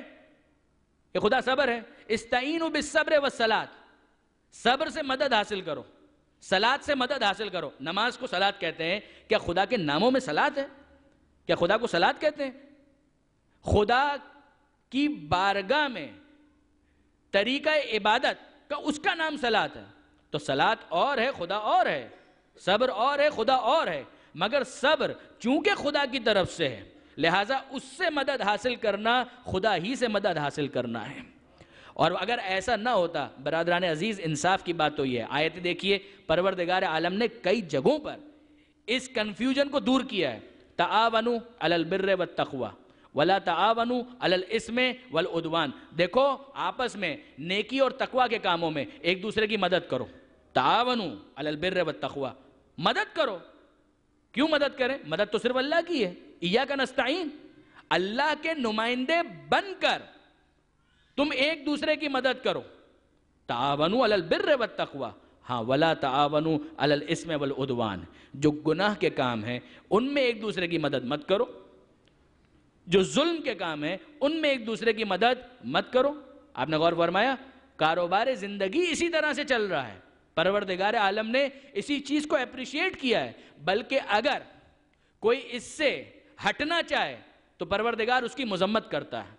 کہ خدا صبر ہے؟ استعینوا بالصبر والصلاۃ، صبر سے مدد حاصل کرو، صلاۃ سے مدد حاصل کرو۔ نماز کو صلاۃ کہتے ہیں، کیا خدا کے ناموں میں صلاۃ ہے؟ کیا خدا کو صلاۃ کہتے ہیں؟ خدا کی بارگاہ میں طریقہ عبادت کا اس کا نام صلاۃ ہے، تو صلاۃ اور ہے، خدا اور ہے، صبر اور ہے، خدا اور ہے، مگر صبر چونکہ خدا کی طرف سے ہے لہٰذا اس سے مدد حاصل کرنا خدا ہی سے مدد حاصل کرنا ہے۔ اور اگر ایسا نہ ہوتا برادران عزیز، انصاف کی بات تو یہ ہے، آیت دیکھیے پروردگار عالم نے کئی جگہوں پر اس کنفیوژن کو دور کیا ہے۔ تعاونوا علی البر والتقوی ولا تعاونوا علی الاثم والعدوان، دیکھو آپس میں نیکی اور تقوی کے کاموں میں ایک دوسرے کی مدد کرو۔ تعاونوا علی البر والتقوی، مدد کرو۔ کیوں مدد کریں؟ مدد تو صرف اللہ کی ہے، ایاک نستعین، اللہ کے نمائندے بن کر تم ایک دوسرے کی مدد کرو۔ تعاونوا علی البر والتقوی، ہاں ولا تعاونوا علی الاثم والعدوان، جو گناہ کے کام ہیں ان میں ایک دوسرے کی مدد مت کرو، جو ظلم کے کام ہیں ان میں ایک دوسرے کی مدد مت کرو۔ آپ نے غور فرمایا؟ کاروبار زندگی اسی طرح سے چل رہا ہے، پروردگار عالم نے اسی چیز کو اپریشیٹ کیا ہے، بلکہ اگر کوئی اس سے ہٹنا چاہے تو پروردگار اس کی مذمت کرتا ہے۔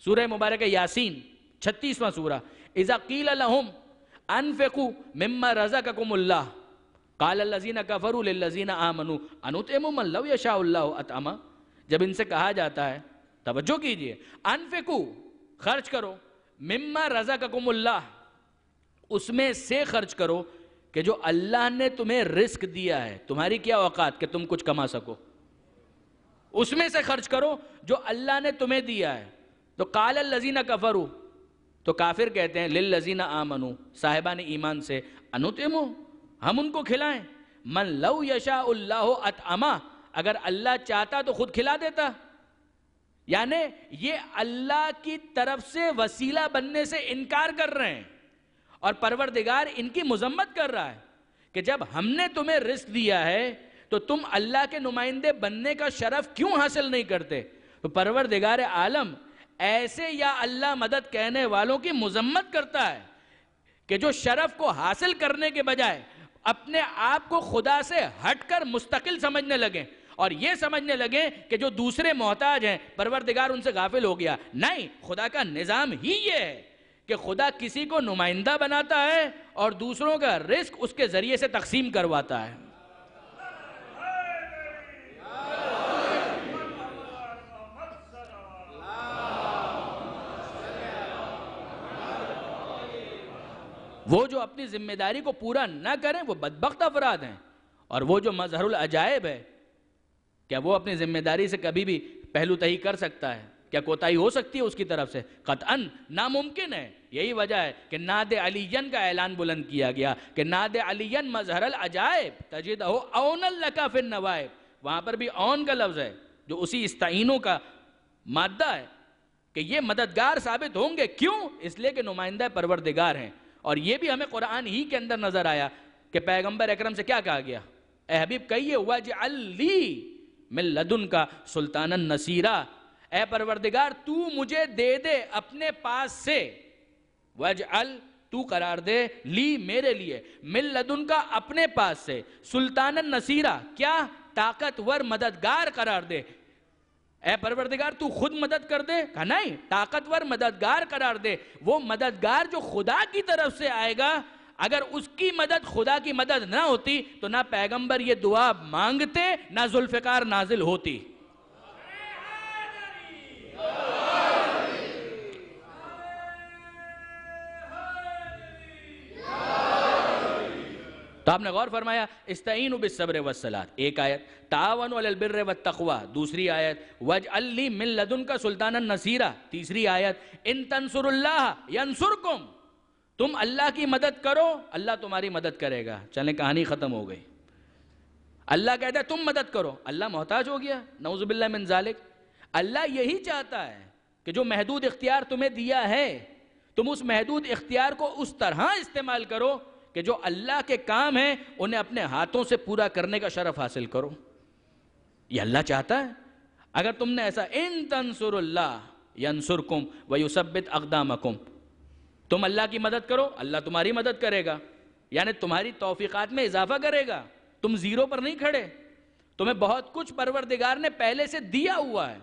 سورہ مبارکہ یاسین 36واں سورہ، اذا قیل لهم انفقوا مما رزقکم اللہ قال الذین کفروا للذین آمنوا انطعم من لو یشاء اللہ اطعمہ، جب ان سے کہا جاتا ہے، توجہ کیجئے، انفقوا، خرچ کرو، مما رزقکم اللہ، اس میں سے خرچ کرو کہ جو اللہ نے تمہیں رزق دیا ہے، تمہاری کیا اوقات کہ تم کچھ کما سکو، اس میں سے خرچ کرو جو اللہ نے تمہیں دیا ہے۔ تو قال الذین کفروا، تو کافر کہتے ہیں للذین آمنوا، صاحبان ایمان سے، انطعم، ہم ان کو کھلائیں، من لو یشاء اللہ اطعمہ، اگر اللہ چاہتا تو خود کھلا دیتا۔ یعنی یہ اللہ کی طرف سے وسیلہ بننے سے انکار کر رہے ہیں، اور پروردگار ان کی مذمت کر رہا ہے کہ جب ہم نے تمہیں رزق دیا ہے تو تم اللہ کے نمائندے بننے کا شرف کیوں حاصل نہیں کرتے؟ تو پروردگار عالم ایسے یا اللہ مدد کہنے والوں کی مذمت کرتا ہے کہ جو شرف کو حاصل کرنے کے بجائے اپنے آپ کو خدا سے ہٹ کر مستقل سمجھنے لگیں، اور یہ سمجھنے لگیں کہ جو دوسرے محتاج ہیں پروردگار ان سے غافل ہو گیا۔ نہیں، خدا کا نظام ہی یہ ہے کہ خدا کسی کو نمائندہ بناتا ہے اور دوسروں کا رزق اس کے ذریعے سے تقسیم کرواتا ہے۔ وہ جو اپنی ذمہ داری کو پورا نہ کریں وہ بدبخت افراد ہیں، اور وہ جو مظہر العجائب ہے، کیا وہ اپنی ذمہ داری سے کبھی بھی پہلو تہی کر سکتا ہے؟ کیا کوتاہی ہو سکتی ہے اس کی طرف سے؟ قطعاً ناممکن ہے۔ یہی وجہ ہے کہ ناد علیین کا اعلان بلند کیا گیا کہ ناد علیین مظہر العجائب تجدہ اونا لک فی النوائب، وہاں پر بھی اون کا لفظ ہے جو اسی استعینوں کا مادہ ہے کہ یہ مددگار ثابت ہوں گے۔ کیوں؟ اس لیے کہ نمائندہ پروردگار ہیں۔ اور یہ بھی ہمیں قرآن ہی کے اندر نظر آیا کہ پیغمبر اکرم سے کیا کہا گیا؟ اے حبیب کہیے وَاجْعَلْ لِي مِن لَدُنْكَ سُلْطَانًا نَصِيرًا، اے پروردگار تو مجھے دے دے اپنے پاس سے، وَاجْعَلْ تو قرار دے لی میرے لیے، مِن لَدُنْكَ اپنے پاس سے، سُلطَانًا نَصِيرًا، کیا طاقتور مددگار قرار دے۔ اے پروردگار تو خود مدد کر دے، کہا نہیں، طاقتور مددگار قرار دے، وہ مددگار جو خدا کی طرف سے آئے گا۔ اگر اس کی مدد خدا کی مدد نہ ہوتی تو نہ پیغمبر یہ دعا مانگتے، نہ ذوالفقار نازل ہوتی۔ تو آپ نے غور فرمایا استعینوا بالصبر والصلاۃ ایک آیت، تعاونوا علی البر والتقوی دوسری آیت، واجعل لی من لدنک سلطانا نصیرا تیسری آیت، ان تنصروا اللہ ینصرکم، تم اللہ کی مدد کرو اللہ تمہاری مدد کرے گا۔ چلیں کہانی ختم ہو گئی۔ اللہ کہتا ہے تم مدد کرو، اللہ محتاج ہو گیا؟ نعوذ باللہ من ذالک۔ اللہ یہی چاہتا ہے کہ جو محدود اختیار تمہیں دیا ہے تم اس محدود اختیار کو اس طرح استعمال کرو کہ جو اللہ کے کام ہیں انہیں اپنے ہاتھوں سے پورا کرنے کا شرف حاصل کرو۔ یہ اللہ چاہتا ہے۔ اگر تم نے ایسا ان تنصروا اللہ ینصرکم ویثبت اقدامکم، تم اللہ کی مدد کرو اللہ تمہاری مدد کرے گا، یعنی تمہاری توفیقات میں اضافہ کرے گا، تم زیرو پر نہیں کھڑے، تمہیں بہت کچھ پروردگار نے پہلے سے دیا ہوا ہے،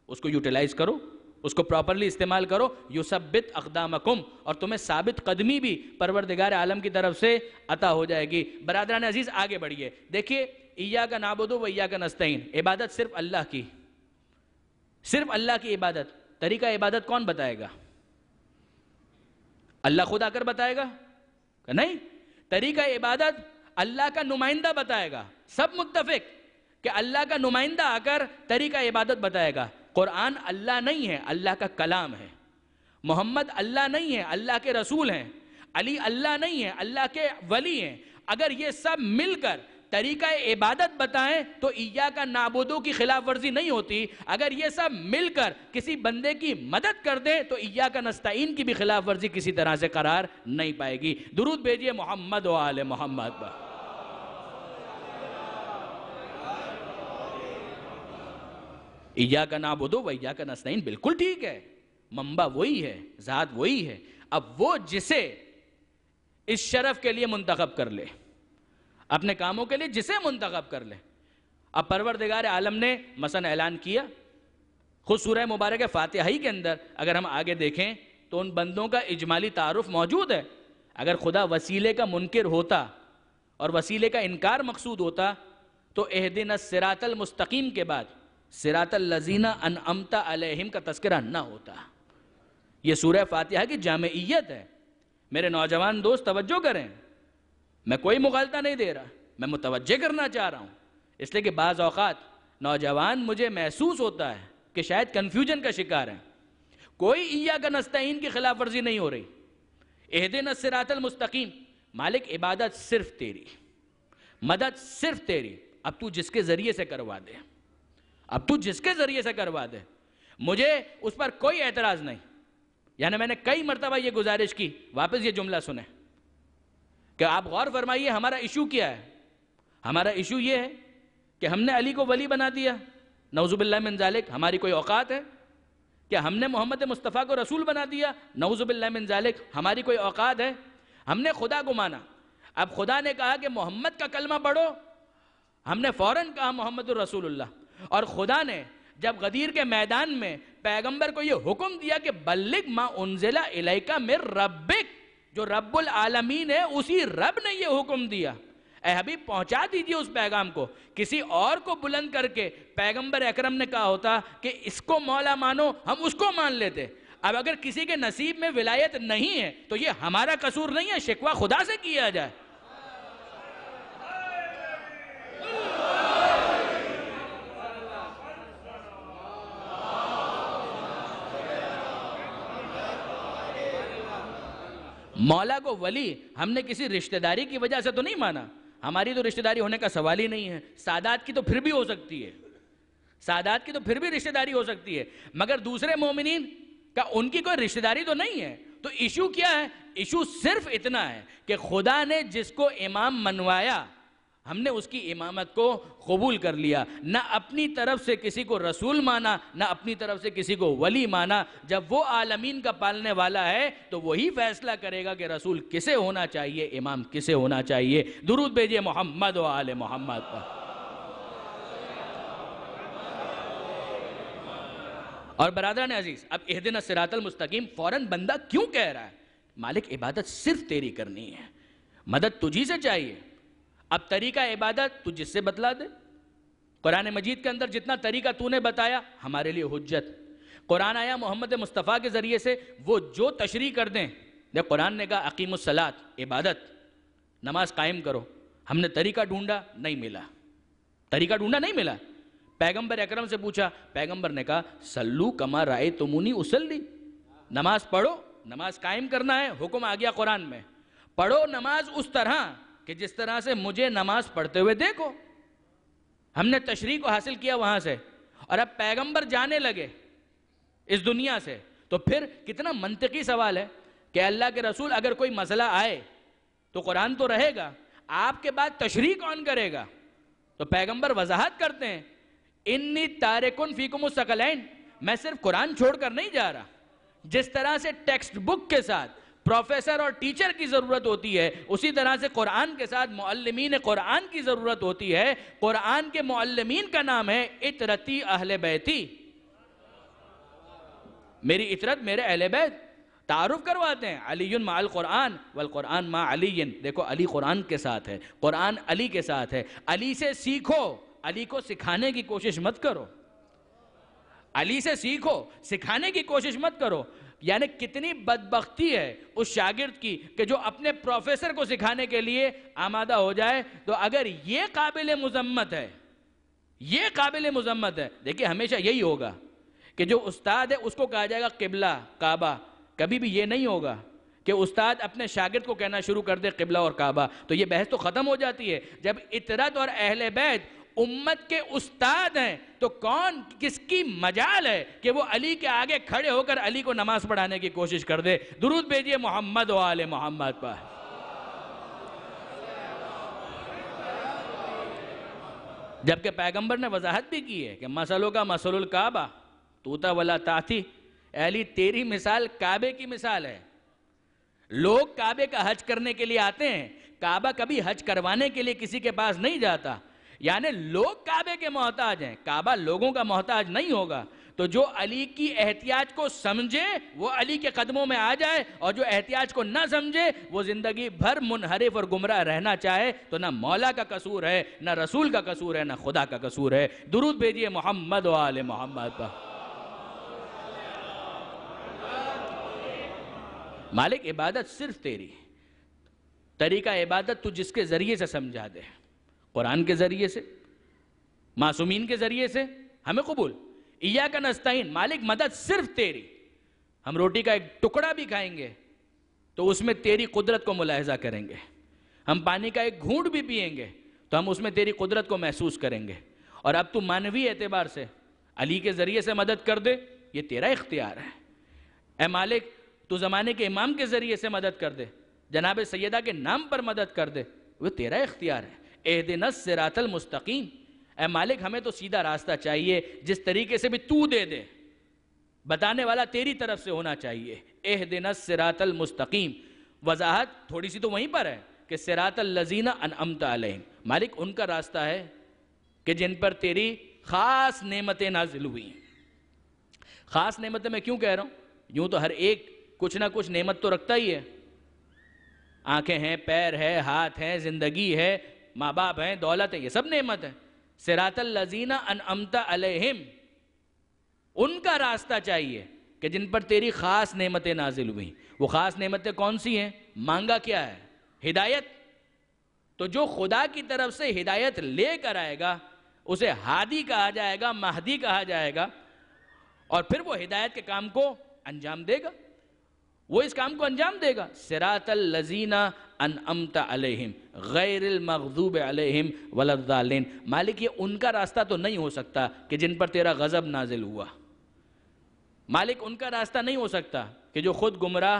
اس کو یوٹیلائز کرو، اس کو پراپرلی استعمال کرو، یثبت اقدامکم، اور تمہیں ثابت قدمی بھی پروردگار عالم کی طرف سے عطا ہو جائے گی۔ برادران عزیز آگے بڑھیے، دیکھیے ایاک نعبد و ایاک نستعین، عبادت صرف اللہ کی، صرف اللہ کی عبادت۔ طریقہ عبادت کون بتائے گا؟ اللہ خود آ کر بتائے گا؟ نہیں، طریقہ عبادت اللہ کا نمائندہ بتائے گا۔ سب متفق کہ اللہ کا نمائندہ آ کر طریقہ عبادت بتائے گا۔ قرآن اللہ نہیں ہے، اللہ کا کلام ہے۔ محمد اللہ نہیں ہے، اللہ کے رسول ہیں۔ علی اللہ نہیں ہے، اللہ کے ولی ہیں۔ اگر یہ سب مل کر طریقہ عبادت بتائیں تو ایاک نعبدو کی خلاف ورزی نہیں ہوتی۔ اگر یہ سب مل کر کسی بندے کی مدد کر دیں تو ایاک نستعین کی بھی خلاف ورزی کسی طرح سے قرار نہیں پائے گی۔ درود بھیجئے محمد و آل محمد پر۔ ایاک نعبد و ایاک نستعین بالکل ٹھیک ہے، منبع وہی ہے، ذات وہی ہے۔ اب وہ جسے اس شرف کے لیے منتخب کر لے، اپنے کاموں کے لیے جسے منتخب کر لے۔ اب پروردگار عالم نے مثلا اعلان کیا، خود سورہ مبارکہ فاتحہ ہی کے اندر اگر ہم آگے دیکھیں تو ان بندوں کا اجمالی تعارف موجود ہے۔ اگر خدا وسیلے کا منکر ہوتا اور وسیلے کا انکار مقصود ہوتا تو اہدنا الصراط المستقیم کے بعد صراط الذین انعمت علیہم کا تذکرہ نہ ہوتا۔ یہ سورہ فاتحہ کی جامعیت ہے۔ میرے نوجوان دوست توجہ کریں، میں کوئی مغالطہ نہیں دے رہا، میں متوجہ کرنا چاہ رہا ہوں، اس لیے کہ بعض اوقات نوجوان مجھے محسوس ہوتا ہے کہ شاید کنفیوژن کا شکار ہیں۔ کوئی ایاک نستعین کی خلاف ورزی نہیں ہو رہی۔ اہدنا الصراط المستقیم، مالک عبادت صرف تیری، مدد صرف تیری، اب تو جس کے ذریعے سے کروا دے، اب تو جس کے ذریعے سے کروا دے، مجھے اس پر کوئی اعتراض نہیں۔ یعنی میں نے کئی مرتبہ یہ گزارش کی، واپس یہ جملہ سنیں کہ آپ غور فرمائیے ہمارا ایشو کیا ہے۔ ہمارا ایشو یہ ہے کہ ہم نے علی کو ولی بنا دیا، نعوذ باللہ من ذالک۔ ہماری کوئی اوقات ہے کہ ہم نے محمد مصطفیٰ کو رسول بنا دیا، نعوذ باللہ من ذالک۔ ہماری کوئی اوقات ہے؟ ہم نے خدا کو مانا، اب خدا نے کہا کہ محمد کا کلمہ پڑھو، ہم نے فوراً کہا محمد الرسول اللہ۔ اور خدا نے جب غدیر کے میدان میں پیغمبر کو یہ حکم دیا کہ بلغ ما انزل الیک من ربک، جو رب العالمین ہے اسی رب نے یہ حکم دیا، اے حبیب پہنچا دیجئے اس پیغام کو۔ کسی اور کو بلند کر کے پیغمبر اکرم نے کہا ہوتا کہ اس کو مولا مانو، ہم اس کو مان لیتے۔ اب اگر کسی کے نصیب میں ولایت نہیں ہے تو یہ ہمارا قصور نہیں ہے، شکوہ خدا سے کیا جائے۔ مولا کو ولی ہم نے کسی رشتہ داری کی وجہ سے تو نہیں مانا، ہماری تو رشتہ داری ہونے کا سوال ہی نہیں ہے۔ سادات کی تو پھر بھی ہو سکتی ہے، سادات کی تو پھر بھی رشتہ داری ہو سکتی ہے، مگر دوسرے مومنین کا ان کی کوئی رشتہ داری تو نہیں ہے۔ تو ایشو کیا ہے؟ ایشو صرف اتنا ہے کہ خدا نے جس کو امام منوایا ہم نے اس کی امامت کو قبول کر لیا، نہ اپنی طرف سے کسی کو رسول مانا، نہ اپنی طرف سے کسی کو ولی مانا۔ جب وہ عالمین کا پالنے والا ہے تو وہی فیصلہ کرے گا کہ رسول کسے ہونا چاہیے، امام کسے ہونا چاہیے۔ درود بھیجئے محمد و آل محمد پر۔ اور برادران عزیز، اب اہدنا الصراط المستقیم فوراً بندہ کیوں کہہ رہا ہے؟ مالک عبادت صرف تیری کرنی ہے، مدد تجھی سے چاہیے۔ اب طریقہ عبادت تو جس سے بتلا دے۔ قرآن مجید کے اندر جتنا طریقہ تو نے بتایا ہمارے لیے حجت۔ قرآن آیا محمد مصطفیٰ کے ذریعے سے، وہ جو تشریح کر دیں۔ دیکھ قرآن نے کہا اقیم الصلاۃ، عبادت، نماز قائم کرو۔ ہم نے طریقہ ڈھونڈا نہیں ملا، طریقہ ڈھونڈا نہیں ملا. پیغمبر اکرم سے پوچھا، پیغمبر نے کہا سلو کما رأیتمونی اصلی، نماز پڑھو، نماز قائم کرنا ہے، حکم آ گیا قرآن میں، پڑھو نماز اس طرح کہ جس طرح سے مجھے نماز پڑھتے ہوئے دیکھو. ہم نے تشریح کو حاصل کیا وہاں سے، اور اب پیغمبر جانے لگے اس دنیا سے، تو پھر کتنا منطقی سوال ہے کہ اللہ کے رسول اگر کوئی مسئلہ آئے تو قرآن تو رہے گا، آپ کے بعد تشریح کون کرے گا؟ تو پیغمبر وضاحت کرتے ہیں انی تارکن فیکم الثقلین، میں صرف قرآن چھوڑ کر نہیں جا رہا. جس طرح سے ٹیکسٹ بک کے ساتھ پروفیسر اور ٹیچر کی ضرورت ہوتی ہے، اسی طرح سے قرآن کے ساتھ معلمین قرآن کی ضرورت ہوتی ہے. قرآن کے معلمین کا نام ہے اطرتی اہل بیتی، میری اطرت میرے اہل بیت. تعارف کرواتے ہیں علی مع القرآن والقرآن مع علی. دیکھو علی قرآن کے ساتھ ہے، قرآن علی کے ساتھ ہے. علی سے سیکھو، علی کو سکھانے کی کوشش مت کرو. علی سے سیکھو، سکھانے کی کوشش مت کرو. یعنی کتنی بدبختی ہے اس شاگرد کی کہ جو اپنے پروفیسر کو سکھانے کے لیے آمادہ ہو جائے. تو اگر یہ قابل مذمت ہے، یہ قابل مذمت ہے، دیکھیں ہمیشہ یہی ہوگا کہ جو استاد ہے اس کو کہا جائے گا قبلہ کعبہ. کبھی بھی یہ نہیں ہوگا کہ استاد اپنے شاگرد کو کہنا شروع کر دے قبلہ اور کعبہ. تو یہ بحث تو ختم ہو جاتی ہے. جب اطرت اور اہل بیت امت کے استاد ہیں تو کون کس کی مجال ہے کہ وہ علی کے آگے کھڑے ہو کر علی کو نماز پڑھانے کی کوشش کر دے؟ درود بھیجئے محمد و آل محمد پر. جبکہ پیغمبر نے وضاحت بھی کی ہے کہ مسلوں کا مسل الکعبہ توتا ولا تاتی. علی تیری مثال کعبے کی مثال ہے. لوگ کعبے کا حج کرنے کے لیے آتے ہیں، کعبہ کبھی حج کروانے کے لیے کسی کے پاس نہیں جاتا. یعنی لوگ کعبے کے محتاج ہیں، کعبہ لوگوں کا محتاج نہیں ہوگا. تو جو علی کی احتیاج کو سمجھے وہ علی کے قدموں میں آ جائے، اور جو احتیاج کو نہ سمجھے وہ زندگی بھر منحرف اور گمراہ رہنا چاہے. تو نہ مولا کا قصور ہے، نہ رسول کا قصور ہے، نہ خدا کا قصور ہے. درود بھیجئے محمد و آل محمد پر. مالک عبادت صرف تیری، طریقہ عبادت تو جس کے ذریعے سے سمجھا دے، قرآن کے ذریعے سے، معصومین کے ذریعے سے، ہمیں قبول. ایاک نستعین، مالک مدد صرف تیری. ہم روٹی کا ایک ٹکڑا بھی کھائیں گے تو اس میں تیری قدرت کو ملاحظہ کریں گے. ہم پانی کا ایک گھونٹ بھی پئیں گے تو ہم اس میں تیری قدرت کو محسوس کریں گے. اور اب تو مانوی اعتبار سے علی کے ذریعے سے مدد کر دے، یہ تیرا اختیار ہے. اے مالک تو زمانے کے امام کے ذریعے سے مدد کر دے، جناب سیدہ کے نام پر مدد کر دے، وہ تیرا اختیار ہے. اہدنا الصراط المستقیم. اے مالک ہمیں تو سیدھا راستہ چاہیے، جس طریقے سے بھی تو دے دے، بتانے والا تیری طرف سے ہونا چاہیے. اہدنا الصراط المستقیم. وضاحت تھوڑی سی تو وہیں پر ہے کہ صراط الذین انعمت علیہم، مالک ان کا راستہ ہے کہ جن پر تیری خاص نعمتیں نازل ہوئی. خاص نعمتیں میں کیوں کہہ رہا ہوں؟ یوں تو ہر ایک کچھ نہ کچھ نعمت تو رکھتا ہی ہے. آنکھیں ہیں، پیر ہے، ہاتھ ہیں، زندگی ہے، ماں باپ ہیں، دولت ہے، یہ سب نعمت ہے. صراط الذین انعمت علیہم، ان کا راستہ چاہیے کہ جن پر تیری خاص نعمتیں نازل ہوئیں. وہ خاص نعمتیں کون سی ہیں؟ مانگا کیا ہے؟ ہدایت. تو جو خدا کی طرف سے ہدایت لے کر آئے گا اسے ہادی کہا جائے گا، مہدی کہا جائے گا، اور پھر وہ ہدایت کے کام کو انجام دے گا، وہ اس کام کو انجام دے گا. صراط الذین انعمت علیہم غیر المغضوب علیہم ولا الضالین. مالک یہ ان کا راستہ تو نہیں ہو سکتا کہ جن پر تیرا غضب نازل ہوا. مالک ان کا راستہ نہیں ہو سکتا کہ جو خود گمراہ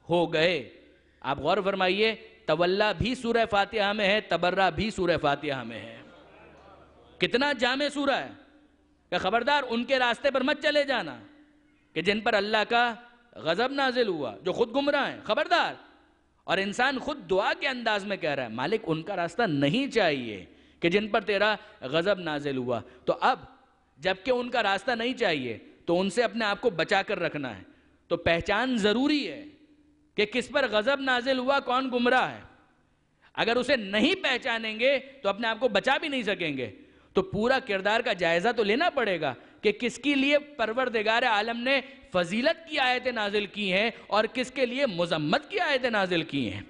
ہو گئے. آپ غور فرمائیے، تولا بھی سورہ فاتحہ میں ہے، تبرہ بھی سورہ فاتحہ میں ہے. کتنا جامع سورہ ہے کہ خبردار ان کے راستے پر مت چلے جانا کہ جن پر اللہ کا غضب نازل ہوا، جو خود گمراہ ہیں، خبردار. اور انسان خود دعا کے انداز میں کہہ رہا ہے مالک ان کا راستہ نہیں چاہیے کہ جن پر تیرا غضب نازل ہوا. تو اب جبکہ ان کا راستہ نہیں چاہیے تو ان سے اپنے آپ کو بچا کر رکھنا ہے. تو پہچان ضروری ہے کہ کس پر غضب نازل ہوا، کون گمراہ ہے. اگر اسے نہیں پہچانیں گے تو اپنے آپ کو بچا بھی نہیں سکیں گے. تو پورا کردار کا جائزہ تو لینا پڑے گا کہ کس کے لیے پروردگار عالم نے فضیلت کی آیتیں نازل کی ہیں اور کس کے لیے مذمت کی آیتیں نازل کی ہیں.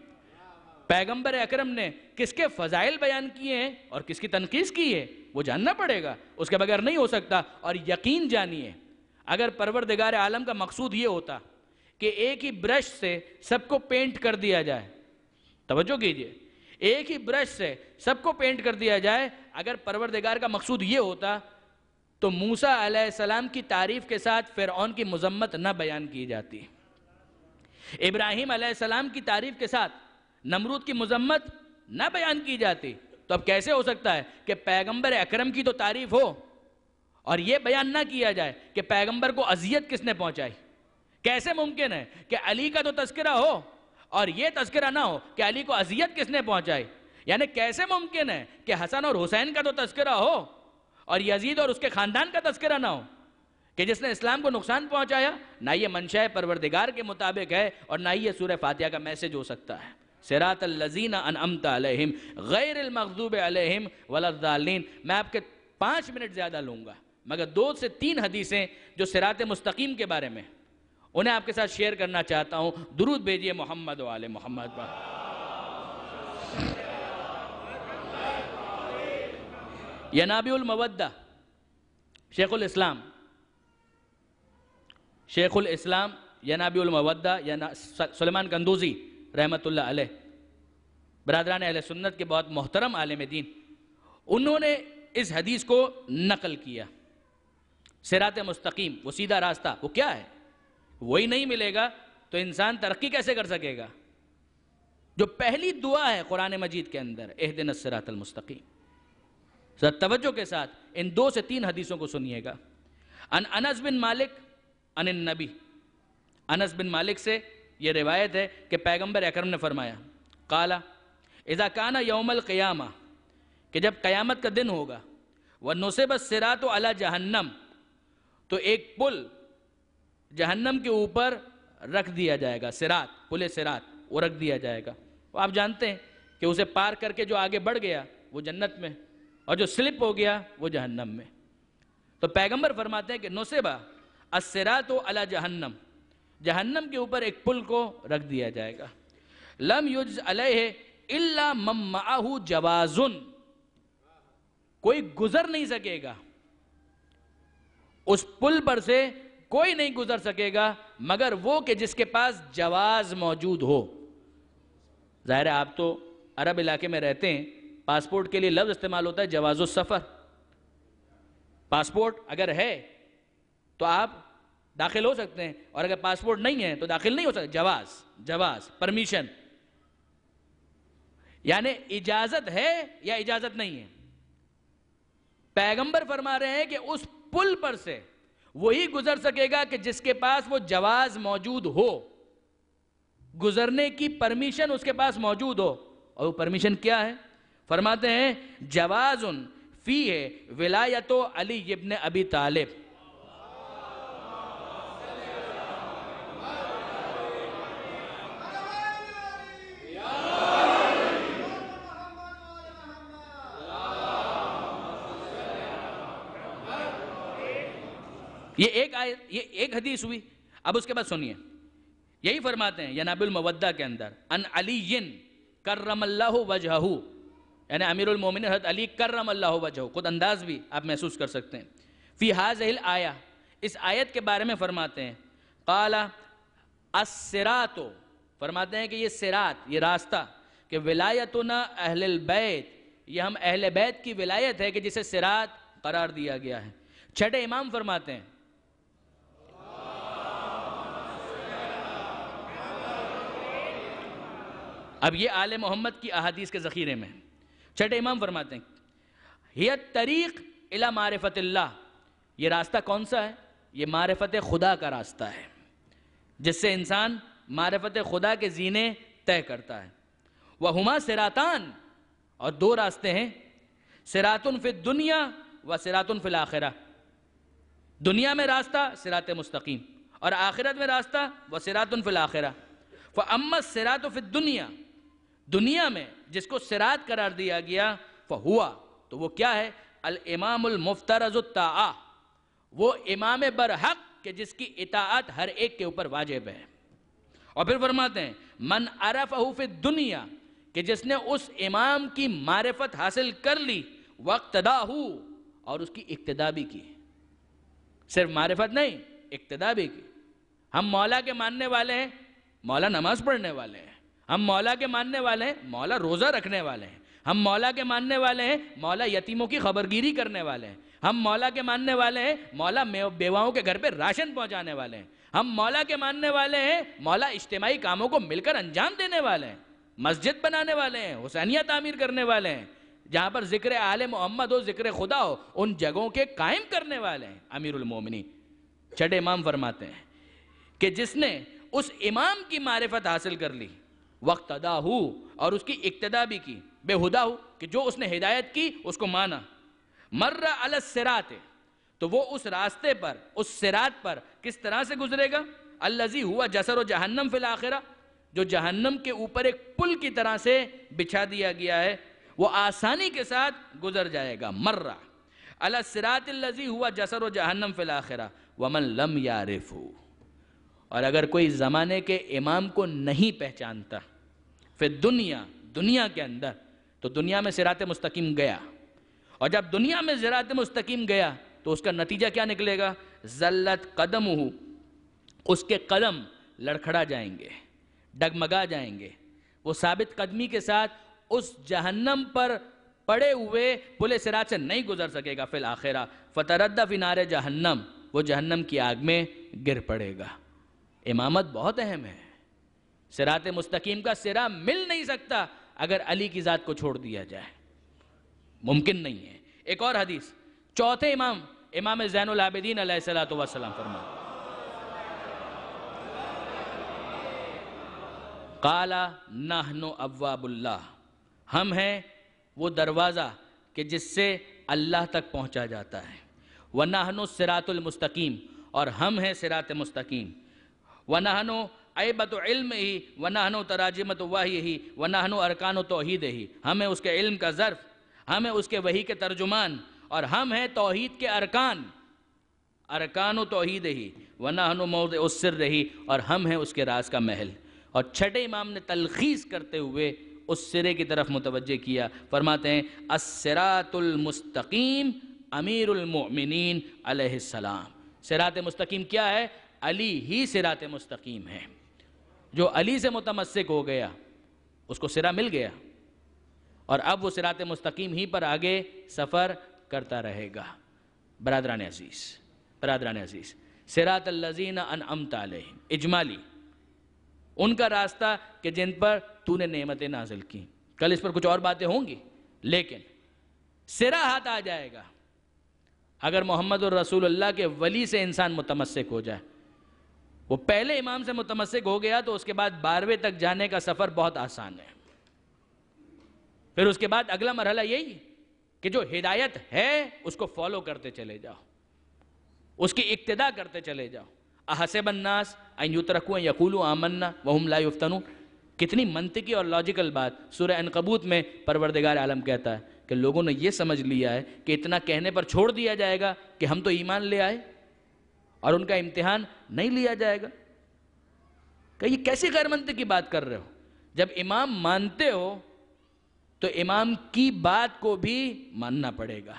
پیغمبر اکرم نے کس کے فضائل بیان کیے ہیں اور کس کی تنقیص کی ہے وہ جاننا پڑے گا، اس کے بغیر نہیں ہو سکتا۔ اور یقین جانیے اگر پروردگار عالم کا مقصود یہ ہوتا کہ ایک ہی برش سے سب کو پینٹ کر دیا جائے، توجہ کیجئے، ایک ہی برش سے سب کو پینٹ کر دیا جائے، اگر پروردگار کا مقصود یہ ہوتا تو موسیٰ علیہ السلام کی تعریف کے ساتھ فرعون کی مذمت نہ بیان کی جاتی، ابراہیم علیہ السلام کی تعریف کے ساتھ نمرود کی مذمت نہ بیان کی جاتی۔ تو اب کیسے ہو سکتا ہے کہ پیغمبر اکرم کی تو تعریف ہو اور یہ بیان نہ کیا جائے کہ پیغمبر کو اذیت کس نے پہنچائی؟ کیسے ممکن ہے کہ علی کا تو تذکرہ ہو اور یہ تذکرہ نہ ہو کہ علی کو اذیت کس نے پہنچائی؟ یعنی کیسے ممکن ہے کہ حسن اور حسین کا تو تذکرہ ہو اور یزید اور اس کے خاندان کا تذکرہ نہ ہو کہ جس نے اسلام کو نقصان پہنچایا؟ نہ یہ منشاء پروردگار کے مطابق ہے اور نہ یہ سورہ فاتحہ کا میسج ہو سکتا ہے۔ صراط الذین انعمت علیہم غیر المغضوب علیہم ولا الضالین۔ میں آپ کے 5 منٹ زیادہ لوں گا مگر 2 سے 3 حدیثیں جو صراط مستقیم کے بارے میں انہیں آپ کے ساتھ شیئر کرنا چاہتا ہوں۔ درود بھیجئے محمد و آل محمد پر۔ ینابع المودہ، شیخ الاسلام ینابع المودہ سلیمان قندوزی رحمت اللہ علیہ، برادران اہل سنت کے بہت محترم عالم دین، انہوں نے اس حدیث کو نقل کیا۔ صراط مستقیم، وہ سیدھا راستہ، وہ کیا ہے؟ وہی نہیں ملے گا تو انسان ترقی کیسے کر سکے گا؟ جو پہلی دعا ہے قرآن مجید کے اندر، اہدنا الصراط المستقیم۔ ذرا توجہ کے ساتھ ان 2 سے 3 حدیثوں کو سنیے گا۔ انس بن مالک عن النبی، انس بن مالک سے یہ روایت ہے کہ پیغمبر اکرم نے فرمایا، قال اذا کان یوم القیامہ، کہ جب قیامت کا دن ہوگا، وَنُصِبَ الصِّرَاطُ عَلَى جہنم، تو ایک پل جہنم کے اوپر رکھ دیا جائے گا، صراط، پل صراط وہ رکھ دیا جائے گا۔ وہ آپ جانتے ہیں کہ اسے پار کر کے جو آگے بڑھ گیا وہ جنت میں، اور جو سلپ ہو گیا وہ جہنم میں۔ تو پیغمبر فرماتے ہیں کہ نُصِبَ الصِّرَاطُ عَلَى جہنم، جہنم کے اوپر ایک پل کو رکھ دیا جائے گا، لم یجز علیہ الا من معہ جواز، کوئی گزر نہیں سکے گا اس پل پر سے، کوئی نہیں گزر سکے گا مگر وہ کہ جس کے پاس جواز موجود ہو۔ ظاہر ہے آپ تو عرب علاقے میں رہتے ہیں، پاسپورٹ کے لیے لفظ استعمال ہوتا ہے جواز السفر۔ پاسپورٹ اگر ہے تو آپ داخل ہو سکتے ہیں، اور اگر پاسپورٹ نہیں ہے تو داخل نہیں ہو سکتے۔ جواز، پرمیشن، یعنی اجازت ہے یا اجازت نہیں ہے۔ پیغمبر فرما رہے ہیں کہ اس پل پر سے وہی گزر سکے گا کہ جس کے پاس وہ جواز موجود ہو، گزرنے کی پرمیشن اس کے پاس موجود ہو۔ اور وہ پرمیشن کیا ہے؟ فرماتے ہیں جواز فیہ ولایت علی ابن ابی طالب۔ یہ ایک حدیث ہوئی۔ اب اس کے بعد سنیے، یہی فرماتے ہیں ینابع المودہ کے اندر، ان علی کرم اللہ وجہہ، یعنی امیر المومنین حضرت علی کرم اللہ وجہہ، خود انداز بھی آپ محسوس کر سکتے ہیں۔ فی ہذہ الآیہ، اس آیت کے بارے میں فرماتے ہیں، قال الصراط، فرماتے ہیں کہ یہ صراط، یہ راستہ، کہ ولایتنا اہل البیت، یہ ہم اہل بیت کی ولایت ہے کہ جسے صراط قرار دیا گیا ہے۔ چھٹے امام فرماتے ہیں، اب یہ آل محمد کی احادیث کے ذخیرے میں، چھٹے امام فرماتے ہیں ہی الطریق الی معرفت اللہ، یہ راستہ کون سا ہے؟ یہ معرفت خدا کا راستہ ہے، جس سے انسان معرفت خدا کے زینے طے کرتا ہے۔ وہما صراطان، اور 2 راستے ہیں، صراط فی الدنیا و صراط فی الآخرہ، دنیا میں راستہ صراط مستقیم اور آخرت میں راستہ و صراط فی الآخرہ۔ فاما الصراط فی الدنیا، دنیا میں جس کو صراط قرار دیا گیا، فہوا، تو وہ کیا ہے؟ الامام المفترض الطاعہ، وہ امام برحق کہ جس کی اطاعت ہر ایک کے اوپر واجب ہے۔ اور پھر فرماتے ہیں من عرفہ فی الدنیا، کہ جس نے اس امام کی معرفت حاصل کر لی واقتداہ، اور اس کی اقتداء بھی کی. صرف معرفت نہیں، اقتداء بھی کی. ہم مولا کے ماننے والے ہیں، مولا نماز پڑھنے والے ہیں. ہم مولا کے ماننے والے ہیں، مولا روزہ رکھنے والے ہیں. ہم مولا کے ماننے والے ہیں، مولا یتیموں کی خبرگیری کرنے والے ہیں. ہم مولا کے ماننے والے ہیں، مولا بیواؤں کے گھر پہ راشن پہنچانے والے ہیں. ہم مولا کے ماننے والے ہیں، مولا اجتماعی کاموں کو مل کر انجام دینے والے ہیں. مسجد بنانے والے ہیں، حسینیہ تعمیر کرنے والے ہیں. جہاں پر ذکر آل محمد ہو، ذکر خدا ہو، ان جگہوں کے قائم کرنے والے ہیں. امیر المومنین چھٹے امام فرماتے ہیں کہ جس نے اس امام کی معرفت حاصل کر لی واقتداہ، اور اس کی اقتداء بھی کی، بے ہدا ہو کہ جو اس نے ہدایت کی اس کو مانا. مر علی الصراط، تو وہ اس راستے پر، اس صراط پر کس طرح سے گزرے گا؟ الذی ہوا جسر جہنم فی الاخرہ، جو جہنم کے اوپر ایک پل کی طرح سے بچھا دیا گیا ہے، وہ آسانی کے ساتھ گزر جائے گا. مر علی الصراط الذی ہوا جسر جہنم فی الاخرہ ومن لم یعرفہ. اور اگر کوئی زمانے کے امام کو نہیں پہچانتا پھر دنیا کے اندر، تو دنیا میں صراط مستقیم گیا. اور جب دنیا میں صراط مستقیم گیا تو اس کا نتیجہ کیا نکلے گا؟ زلت قدمہ، اس کے قدم لڑکھڑا جائیں گے، ڈگمگا جائیں گے. وہ ثابت قدمی کے ساتھ اس جہنم پر پڑے ہوئے پل صراط سے نہیں گزر سکے گا. فی الآخرہ فتردى فی نار جہنم، وہ جہنم کی آگ میں گر پڑے گا. امامت بہت اہم ہے. صراط مستقیم کا سرا مل نہیں سکتا اگر علی کی ذات کو چھوڑ دیا جائے، ممکن نہیں ہے. ایک اور حدیث، چوتھے امام، امام زین العابدین علیہ السلام فرماتے قال نحن ابواب اللہ، ہم ہیں وہ دروازہ کہ جس سے اللہ تک پہنچا جاتا ہے. وَنَحْنُ الصِّرَاطُ الْمُسْتَقِيمُ، اور ہم ہیں صراط مستقیم. وَنَحْنُ عَيْبَةُ عِلْمِهِ وَنَحْنُ تَرَاجِمَةُ وَحْيِهِ وَنَحْنُ أَرْكَانُ تَوْحِيدِهِ، ہم ہیں اس کے علم کا ظرف، ہم ہیں اس کے وحی کے ترجمان، اور ہم ہیں توحید کے ارکان. ارکان توحیدہ وَنَحْنُ مَوْضِعُ السِّرِّهِ، اور ہم ہیں اس کے راز کا محل. اور چھٹے امام نے تلخیص کرتے ہوئے اس سرے کی طرف متوجہ کیا. فرماتے ہیں الصراط المستقیم امیر المؤمنین علیہ السلام. صراط مستقیم کیا ہے؟ علی ہی صراط مستقیم ہے. جو علی سے متمسک ہو گیا اس کو صراط مل گیا، اور اب وہ صراط مستقیم ہی پر آگے سفر کرتا رہے گا. برادران عزیز، صراط الذین انعمت علیہم، اجمالی ان کا راستہ کہ جن پر تو نے نعمتیں نازل کی. کل اس پر کچھ اور باتیں ہوں گی، لیکن سرا ہاتھ آ جائے گا اگر محمد الرسول اللہ کے ولی سے انسان متمسک ہو جائے. وہ پہلے امام سے متمسک ہو گیا تو اس کے بعد 12ویں تک جانے کا سفر بہت آسان ہے. پھر اس کے بعد اگلا مرحلہ یہی کہ جو ہدایت ہے اس کو فالو کرتے چلے جاؤ، اس کی اقتداء کرتے چلے جاؤ. احسب الناس ان یترکوا ان یقولوا آمنا وهم لا یفتنون. کتنی منطقی اور لاجیکل بات. سورہ عنکبوت میں پروردگار عالم کہتا ہے کہ لوگوں نے یہ سمجھ لیا ہے کہ اتنا کہنے پر چھوڑ دیا جائے گا کہ ہم تو ایمان لے آئے اور ان کا امتحان نہیں لیا جائے گا. کہ یہ کیسی غیر منطقی بات کر رہے ہو؟ جب امام مانتے ہو تو امام کی بات کو بھی ماننا پڑے گا.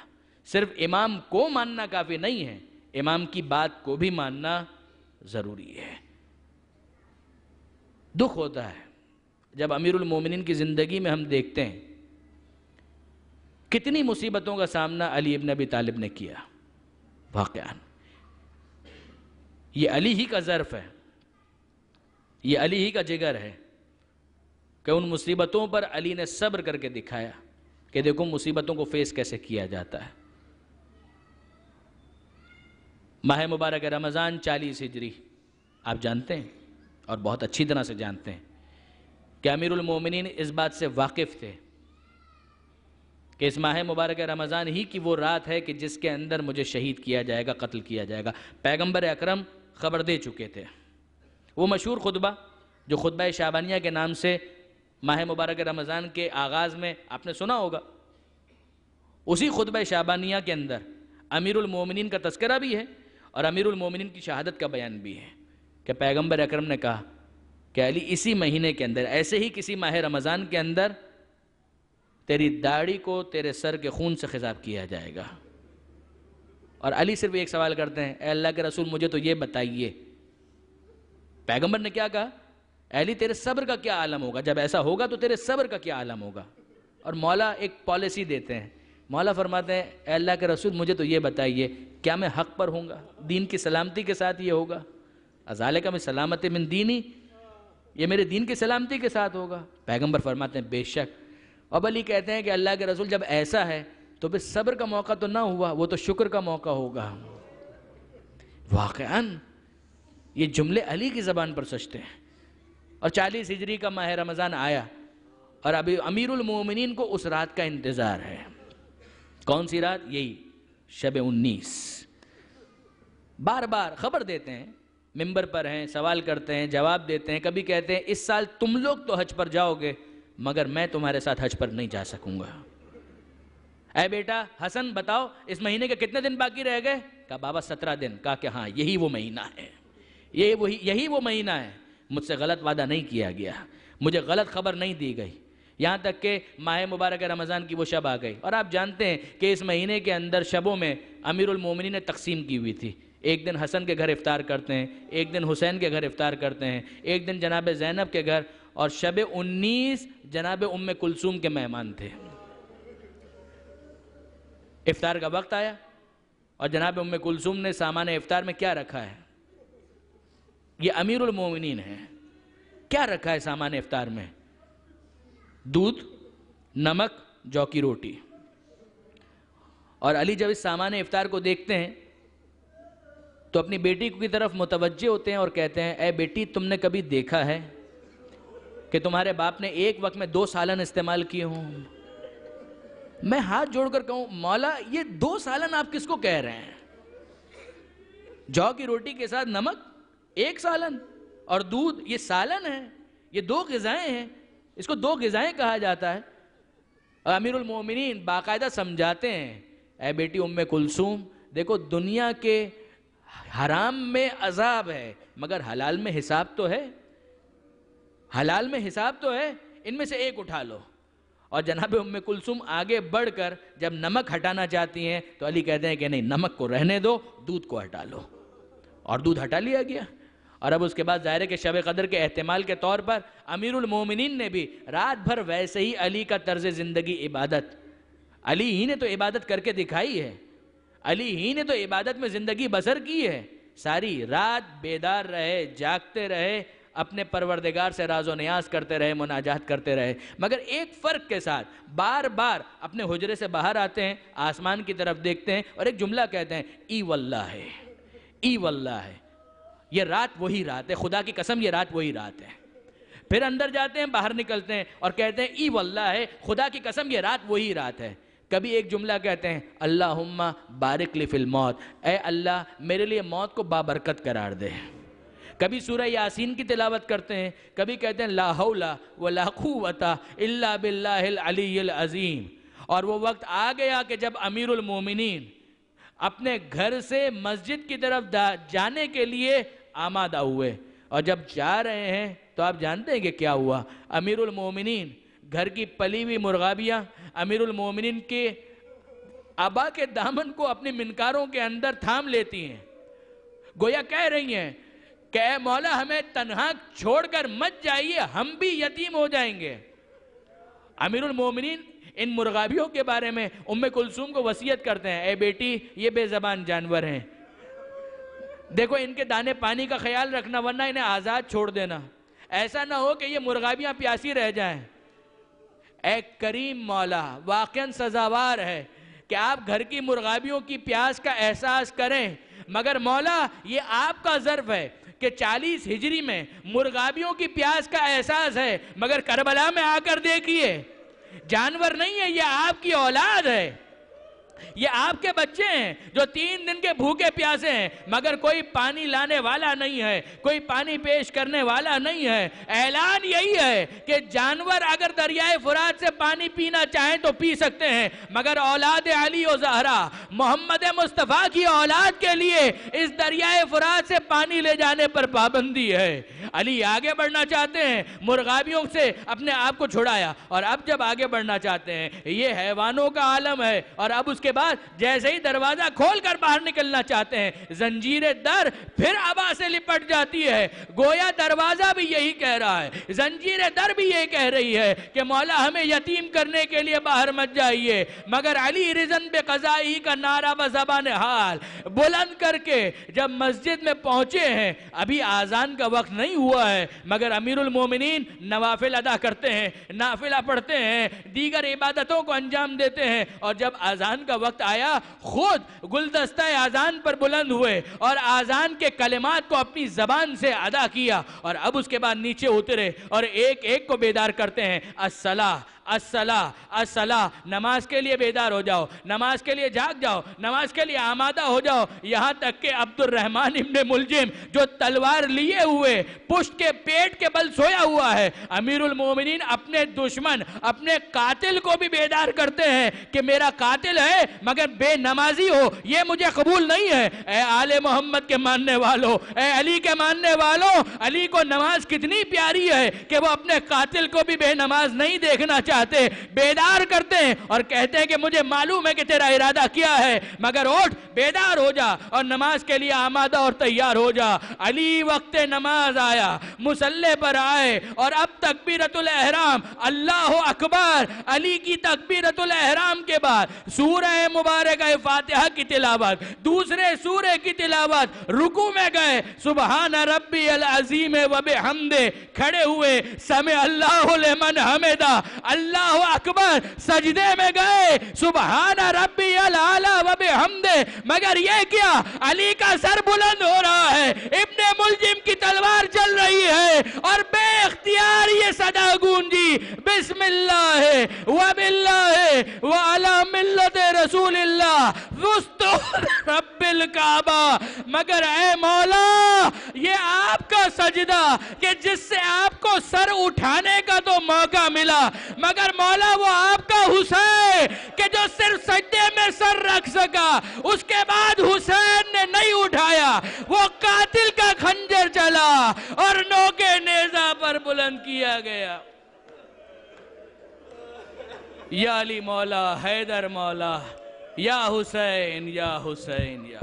صرف امام کو ماننا کافی نہیں ہے، امام کی بات کو بھی ماننا ضروری ہے. دکھ ہوتا ہے جب امیر المومنین کی زندگی میں ہم دیکھتے ہیں کتنی مصیبتوں کا سامنا علی ابن ابی طالب نے کیا. واقعاً یہ علی ہی کا ظرف ہے، یہ علی ہی کا جگر ہے کہ ان مصیبتوں پر علی نے صبر کر کے دکھایا کہ دیکھو مصیبتوں کو فیس کیسے کیا جاتا ہے. ماہ مبارک رمضان 40 ہجری آپ جانتے ہیں اور بہت اچھی طرح سے جانتے ہیں کہ امیر المومنین اس بات سے واقف تھے کہ اس ماہ مبارک رمضان ہی کی وہ رات ہے کہ جس کے اندر مجھے شہید کیا جائے گا، قتل کیا جائے گا. پیغمبر اکرم خبر دے چکے تھے. وہ مشہور خطبہ جو خطبہ شعبانیہ کے نام سے ماہ مبارک رمضان کے آغاز میں آپ نے سنا ہوگا، اسی خطبہ شعبانیہ کے اندر امیر المومنین کا تذکرہ بھی ہے اور امیر المومنین کی شہادت کا بیان بھی ہے کہ پیغمبر اکرم نے کہا کہ علی اسی مہینے کے اندر، ایسے ہی کسی ماہ رمضان کے اندر تیری داڑھی کو تیرے سر کے خون سے خضاب کیا جائے گا۔ اور علی صرف ایک سوال کرتے ہیں، اے اللہ کے رسول مجھے تو یہ بتائیے۔ پیغمبر نے کیا کہا؟ اے علی تیرے صبر کا کیا عالم ہوگا، جب ایسا ہوگا تو تیرے صبر کا کیا عالم ہوگا۔ اور مولا ایک پالیسی دیتے ہیں، مولا فرماتے ہیں اے اللہ کے رسول مجھے تو یہ بتائیے، کیا میں حق پر ہوں گا؟ دین کی سلامتی کے ساتھ یہ ہوگا؟ ذالک من سلامت من دینی، یہ میرے دین کی سلامتی کے ساتھ ہوگا؟ پیغمبر فرماتے ہیں بے شک۔ اب علی کہتے ہیں کہ اللہ کے رسول جب ایسا ہے تو پھر صبر کا موقع تو نہ ہوا، وہ تو شکر کا موقع ہوگا۔ واقعاً یہ جملے علی کی زبان پر سچتے ہیں۔ اور 40 ہجری کا ماہ رمضان آیا اور ابھی امیر المومنین کو اس رات کا انتظار ہے۔ کون سی رات؟ یہی شب 19۔ بار بار خبر دیتے ہیں، ممبر پر ہیں، سوال کرتے ہیں، جواب دیتے ہیں، کبھی کہتے ہیں اس سال تم لوگ تو حج پر جاؤ گے مگر میں تمہارے ساتھ حج پر نہیں جا سکوں گا۔ اے بیٹا حسن بتاؤ اس مہینے کے کتنے دن باقی رہ گئے؟ کہا بابا 17 دن۔ کہا کہ ہاں یہی وہ مہینہ ہے، یہی وہ مہینہ ہے، مجھ سے غلط وعدہ نہیں کیا گیا، مجھے غلط خبر نہیں دی گئی، یہاں تک کہ ماہ مبارک رمضان کی وہ شب آ گئی۔ اور آپ جانتے ہیں کہ اس مہینے کے اندر شبوں میں امیر المومنین نے تقسیم کی ہوئی تھی، ایک دن حسن کے گھر افطار کرتے ہیں، ایک دن حسین کے گھر افطار کرتے ہیں، ایک دن جناب زینب کے گھر، اور شب 19 جناب ام کلثوم کے مہمان تھے۔ افطار کا وقت آیا اور جناب ام کلثوم نے سامان افطار میں کیا رکھا ہے؟ یہ امیر المومنین ہے، کیا رکھا ہے سامان افطار میں؟ دودھ، نمک، جو کی روٹی۔ اور علی جب اس سامان افطار کو دیکھتے ہیں تو اپنی بیٹی کی طرف متوجہ ہوتے ہیں اور کہتے ہیں اے بیٹی تم نے کبھی دیکھا ہے کہ تمہارے باپ نے ایک وقت میں 2 سالن استعمال کیے ہوں؟ میں ہاتھ جوڑ کر کہوں مولا یہ 2 سالن آپ کس کو کہہ رہے ہیں؟ جو کی روٹی کے ساتھ نمک 1 سالن اور دودھ یہ سالن ہے، یہ 2 غذائیں ہیں، اس کو 2 غذائیں کہا جاتا ہے۔ امیر المومنین باقاعدہ سمجھاتے ہیں اے بیٹی ام کلثوم دیکھو دنیا کے حرام میں عذاب ہے مگر حلال میں حساب تو ہے، حلال میں حساب تو ہے، ان میں سے ایک اٹھا لو۔ اور جناب ام کلثوم آگے بڑھ کر جب نمک ہٹانا چاہتی ہیں تو علی کہتے ہیں کہ نہیں نمک کو رہنے دو، دودھ کو ہٹا لو، اور دودھ ہٹا لیا گیا۔ اور اب اس کے بعد ظاہر ہے کہ شب قدر کے احتمال کے طور پر امیر المومنین نے بھی رات بھر ویسے ہی علی کا طرز زندگی عبادت، علی ہی نے تو عبادت کر کے دکھائی ہے، علی ہی نے تو عبادت میں زندگی بسر کی ہے، ساری رات بیدار رہے، جاگتے رہے، اپنے پروردگار سے راز و نیاز کرتے رہے، مناجات کرتے رہے، مگر ایک فرق کے ساتھ بار بار اپنے حجرے سے باہر آتے ہیں، آسمان کی طرف دیکھتے ہیں اور ایک جملہ کہتے ہیں ای واللہ ہے، ای واللہ ہے، یہ رات وہی رات ہے، خدا کی قسم یہ رات وہی رات ہے۔ پھر اندر جاتے ہیں، باہر نکلتے ہیں اور کہتے ہیں ای واللہ ہے، خدا کی قسم یہ رات وہی رات ہے۔ کبھی ایک جملہ کہتے ہیں اللہم بارک لی فی الموت، اے اللہ میرے لیے موت کو بابرکت قرار دے۔ کبھی سورہ یاسین کی تلاوت کرتے ہیں، کبھی کہتے ہیں لا حول ولا قوت الا باللہ العلی العظیم۔ اور وہ وقت آ گیا کہ جب امیر المومنین اپنے گھر سے مسجد کی طرف جانے کے لیے آمادہ ہوئے، اور جب جا رہے ہیں تو آپ جانتے ہیں کہ کیا ہوا؟ امیر المومنین گھر کی پلی ہوئی مرغابیاں امیر المومنین کے ابا کے دامن کو اپنی منکاروں کے اندر تھام لیتی ہیں، گویا کہہ رہی ہیں کہ اے مولا ہمیں تنہا چھوڑ کر مت جائیے، ہم بھی یتیم ہو جائیں گے۔ امیر المومنین ان مرغابیوں کے بارے میں ام کلثوم کو وصیت کرتے ہیں اے بیٹی یہ بے زبان جانور ہیں، دیکھو ان کے دانے پانی کا خیال رکھنا ورنہ انہیں آزاد چھوڑ دینا، ایسا نہ ہو کہ یہ مرغابیاں پیاسی رہ جائیں۔ اے کریم مولا واقعاً سزاوار ہے کہ آپ گھر کی مرغابیوں کی پیاس کا احساس کریں، مگر مولا یہ آپ کا ظرف ہے کہ 40 ہجری میں مرغابیوں کی پیاس کا احساس ہے، مگر کربلا میں آ کر دیکھیے جانور نہیں ہے، یہ آپ کی اولاد ہے، یہ آپ کے بچے ہیں جو 3 دن کے بھوکے پیاسے ہیں، مگر کوئی پانی لانے والا نہیں ہے، کوئی پانی پیش کرنے والا نہیں ہے۔ اعلان یہی ہے کہ جانور اگر دریائے فرات سے پانی پینا چاہیں تو پی سکتے ہیں، مگر اولاد علی و زہرا محمد مصطفیٰ کی اولاد کے لیے اس دریائے فرات سے پانی لے جانے پر پابندی ہے۔ علی آگے بڑھنا چاہتے ہیں، مرغابیوں سے اپنے آپ کو چھڑایا، اور اب جب آگے بڑھنا چاہتے ہیں، یہ حیوانوں کا عالم ہے، اور اب اس کے بعد جیسے ہی دروازہ کھول کر باہر نکلنا چاہتے ہیں، زنجیر در پھر ابا سے لپٹ جاتی ہے۔ گویا دروازہ بھی یہی کہہ رہا ہے، زنجیر در بھی یہی کہہ رہی ہے کہ مولا ہمیں یتیم کرنے کے لیے باہر مت جائیے، مگر علی رضن بے قضائی کا نعرہ بزبان حال بلند کر کے جب مسجد میں پہنچے ہیں، ابھی آذان کا وقت نہیں ہوا ہے، مگر امیر المومنین نوافل ادا کرتے ہیں، نافلہ پڑھتے ہیں، دیگر عبادتوں کو انجام دیتے ہیں، اور جب آذان کا وقت آیا خود گلدستہ آذان پر بلند ہوئے اور آذان کے کلمات کو اپنی زبان سے ادا کیا، اور اب اس کے بعد نیچے اترے اور ایک ایک کو بیدار کرتے ہیں۔ الصلاۃ الصلاۃ الصلاۃ، نماز کے لیے بیدار ہو جاؤ، نماز کے لیے جاگ جاؤ، نماز کے لیے آمادہ ہو جاؤ۔ یہاں تک کہ عبد الرحمن ابن ملجم جو تلوار لیے ہوئے پشت کے پیٹ کے بل سویا ہوا ہے، امیر المومنین اپنے دشمن اپنے قاتل کو بھی بیدار کرتے ہیں کہ میرا قاتل ہے مگر بے نمازی ہو، یہ مجھے قبول نہیں ہے۔ اے آل محمد کے ماننے والوں، اے علی کے ماننے والوں، علی کو نماز کتنی پیاری ہے کہ وہ اپنے قاتل کو بھی بے نماز نہیں دیکھنا چاہتے، بیدار کرتے ہیں اور کہتے ہیں کہ مجھے معلوم ہے کہ تیرا ارادہ کیا ہے، مگر اٹھ بیدار ہو جا اور نماز کے لیے آمادہ اور تیار ہو جا۔ علی وقت نماز آیا، مصلی پر آئے، اور اب تکبیرۃ الاحرام، اللہ اکبر، علی کی تکبیرۃ الاحرام کے بعد سورہ مبارکہ فاتحہ کی تلاوت، دوسرے سورہ کی تلاوت، رکوع میں گئے، سبحان ربی العظیم و بحمدہ، کھڑے ہوئے، سمع اللہ لمن حمدہ، اللہ اکبر، سجدے میں گئے، سبحان ربی العالی و بحمدہ، مگر یہ کیا، علی کا سر بلند ہو رہا ہے، ابن ملجم کی تلوار چل رہی ہے، اور بے اختیار یہ صدا گونجی، بسم اللہ و باللہ و علی ملت رسول اللہ وسطور رب الکعبہ۔ مگر اے مولا، یہ آپ کا سجدہ کہ جس سے آپ کو سر اٹھانے کا تو موقع ملا، مگر مولا وہ آپ کا حسین کہ جو صرف سجدے میں سر رکھ سکا، اس کے بعد حسین نے نہیں اٹھایا، وہ قاتل کا خنجر چلا اور نوکے نیزہ پر بلند کیا گیا۔ یا علی مولا، حیدر مولا، یا حسین یا حسین یا